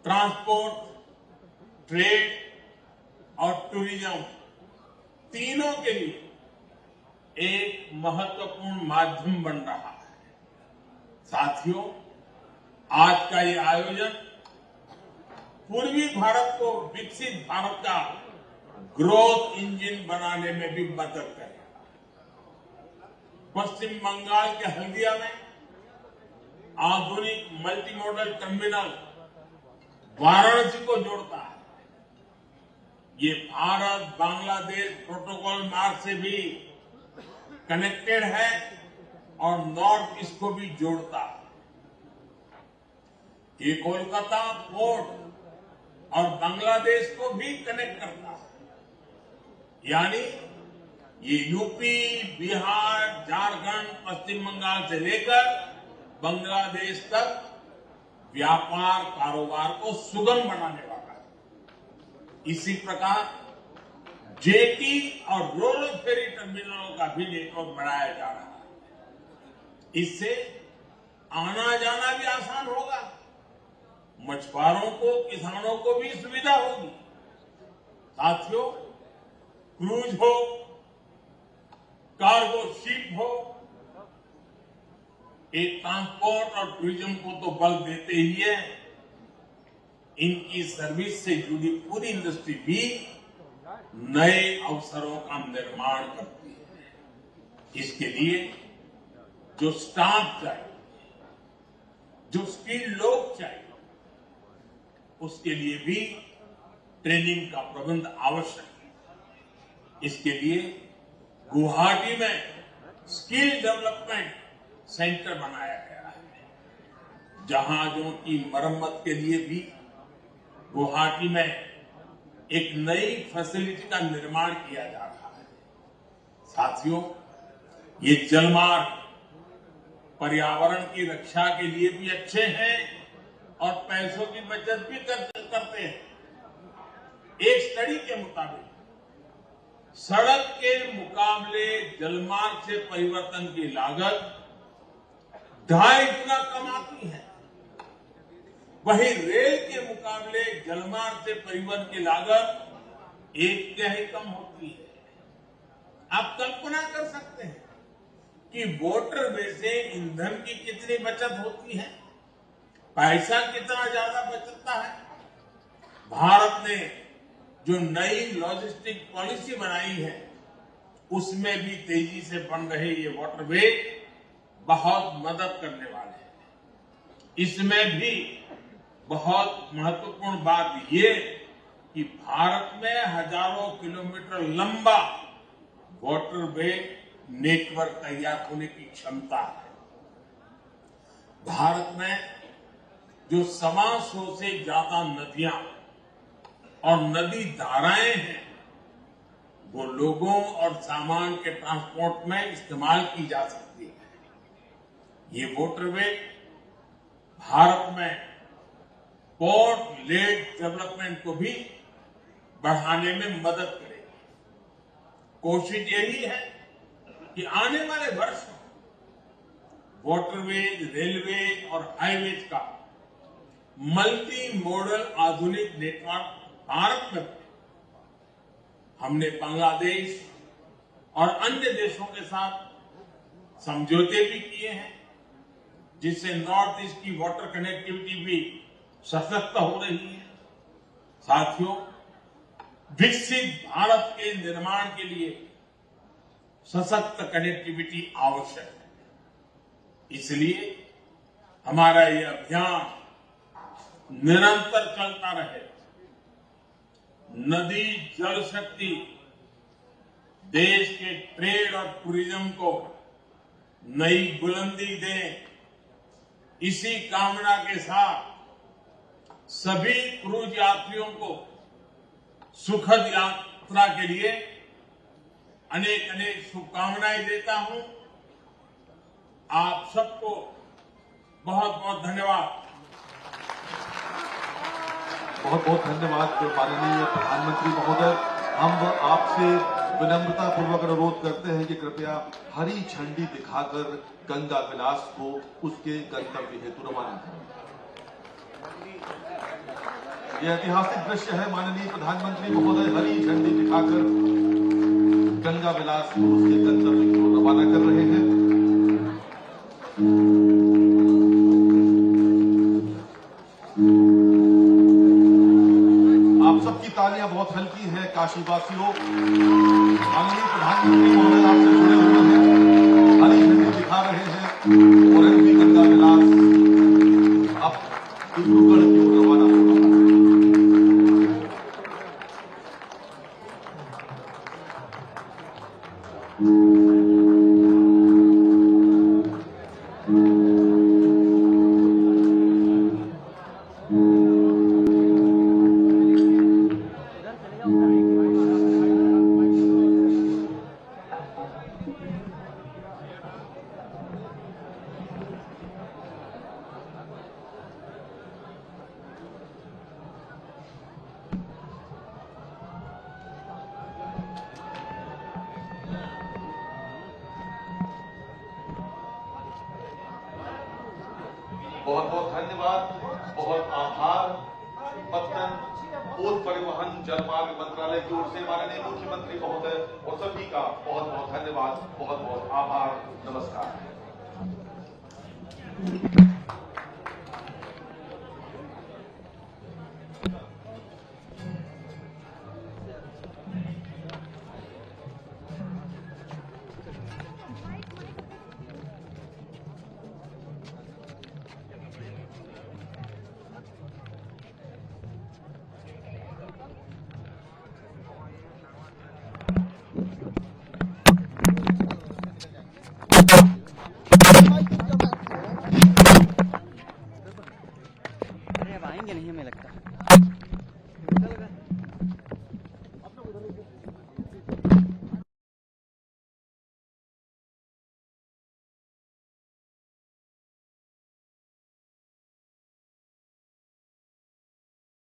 ट्रांसपोर्ट, ट्रेड और टूरिज्म तीनों के लिए एक महत्वपूर्ण माध्यम बन रहा है। साथियों, आज का ये आयोजन पूर्वी भारत को विकसित भारत का ग्रोथ इंजन बनाने में भी मदद करेगा। पश्चिम बंगाल के हल्दिया में आधुनिक मल्टी मॉडल टर्मिनल वाराणसी को जोड़ता है। ये भारत बांग्लादेश प्रोटोकॉल मार्ग से भी कनेक्टेड है और नॉर्थ ईस्ट को भी जोड़ता है। ये कोलकाता पोर्ट और बांग्लादेश को भी कनेक्ट करता है। यानी ये यूपी, बिहार, झारखंड, पश्चिम बंगाल से लेकर बांग्लादेश तक व्यापार कारोबार को सुगम बनाने वाला है। इसी प्रकार जेटी और रोरो फेरी टर्मिनलों का भी नेटवर्क बढ़ाया जा रहा है। इससे आना जाना भी आसान होगा, मछुआरों को, किसानों को भी सुविधा होगी। साथियों, क्रूज हो, कार्गो शिप हो, एक ट्रांसपोर्ट और टूरिज्म को तो बल देते ही है, इनकी सर्विस से जुड़ी पूरी इंडस्ट्री भी नए अवसरों का निर्माण करती है। इसके लिए जो स्टाफ चाहिए, जो स्किल्ड लोग चाहिए, उसके लिए भी ट्रेनिंग का प्रबंध आवश्यक है। इसके लिए गुवाहाटी में स्किल डेवलपमेंट सेंटर बनाया गया है। जहाजों की मरम्मत के लिए भी गुवाहाटी में एक नई फैसिलिटी का निर्माण किया जा रहा है। साथियों, ये जलमार्ग पर्यावरण की रक्षा के लिए भी अच्छे हैं और पैसों की बचत भी करते हैं। एक स्टडी के मुताबिक सड़क के मुकाबले जलमार्ग से परिवर्तन की लागत 2.5 गुना कम आती है। वहीं रेल के मुकाबले जलमार्ग से परिवहन की लागत 1/3 कम होती है। आप कल्पना कर सकते हैं कि वाटरवे से ईंधन की कितनी बचत होती है, पैसा कितना ज्यादा बचता है। भारत ने जो नई लॉजिस्टिक पॉलिसी बनाई है, उसमें भी तेजी से बन रहे ये वाटरवे बहुत मदद करने वाले हैं। इसमें भी बहुत महत्वपूर्ण बात ये कि भारत में हजारों किलोमीटर लंबा वाटरवे नेटवर्क तैयार होने की क्षमता है। भारत में जो 125 से ज्यादा नदियां और नदी धाराएं हैं, वो लोगों और सामान के ट्रांसपोर्ट में इस्तेमाल की जा सकती है। ये वाटरवे भारत में पोर्ट लेड डेवलपमेंट को भी बढ़ाने में मदद करेगी। कोशिश यही है कि आने वाले वर्षों वाटरवेज, रेलवे और हाईवेज का मल्टी मॉडल आधुनिक नेटवर्क भारत में। हमने बांग्लादेश और अन्य देशों के साथ समझौते भी किए हैं, जिससे नॉर्थ ईस्ट की वाटर कनेक्टिविटी भी सशक्त हो रही है। साथियों, विकसित भारत के निर्माण के लिए सशक्त कनेक्टिविटी आवश्यक है। इसलिए हमारा ये अभियान निरंतर चलता रहे। नदी जल शक्ति देश के ट्रेड और टूरिज्म को नई बुलंदी दे, इसी कामना के साथ सभी क्रूज यात्रियों को सुखद यात्रा के लिए अनेक अनेक शुभकामनाएं देता हूं। आप सबको बहुत बहुत धन्यवाद। बहुत बहुत धन्यवाद माननीय प्रधानमंत्री महोदय। हम आपसे विनम्रता पूर्वक अनुरोध करते हैं कि कृपया हरी झंडी दिखाकर गंगा विलास को उसके गंतव्य हेतु रवाना करें। यह ऐतिहासिक दृश्य है। माननीय प्रधानमंत्री महोदय हरी झंडी दिखाकर गंगा विलास को उसके गंतव्य की ओर रवाना कर रहे हैं। तालियां बहुत हल्की है काशीवासियों। माननीय प्रधानमंत्री महोदय आपसे जुड़े हुए हैं, हरी झंडी दिखा रहे हैं और एमपी गंगा विलास अब डिब्रूगढ़ की ओर रवाना हो रहा है। बहुत बहुत धन्यवाद, बहुत आभार। पत्तन पोत परिवहन जलमार्ग मंत्रालय की ओर से माननीय मुख्यमंत्री महोदय और सभी का बहुत बहुत धन्यवाद, बहुत बहुत आभार। नमस्कार। है।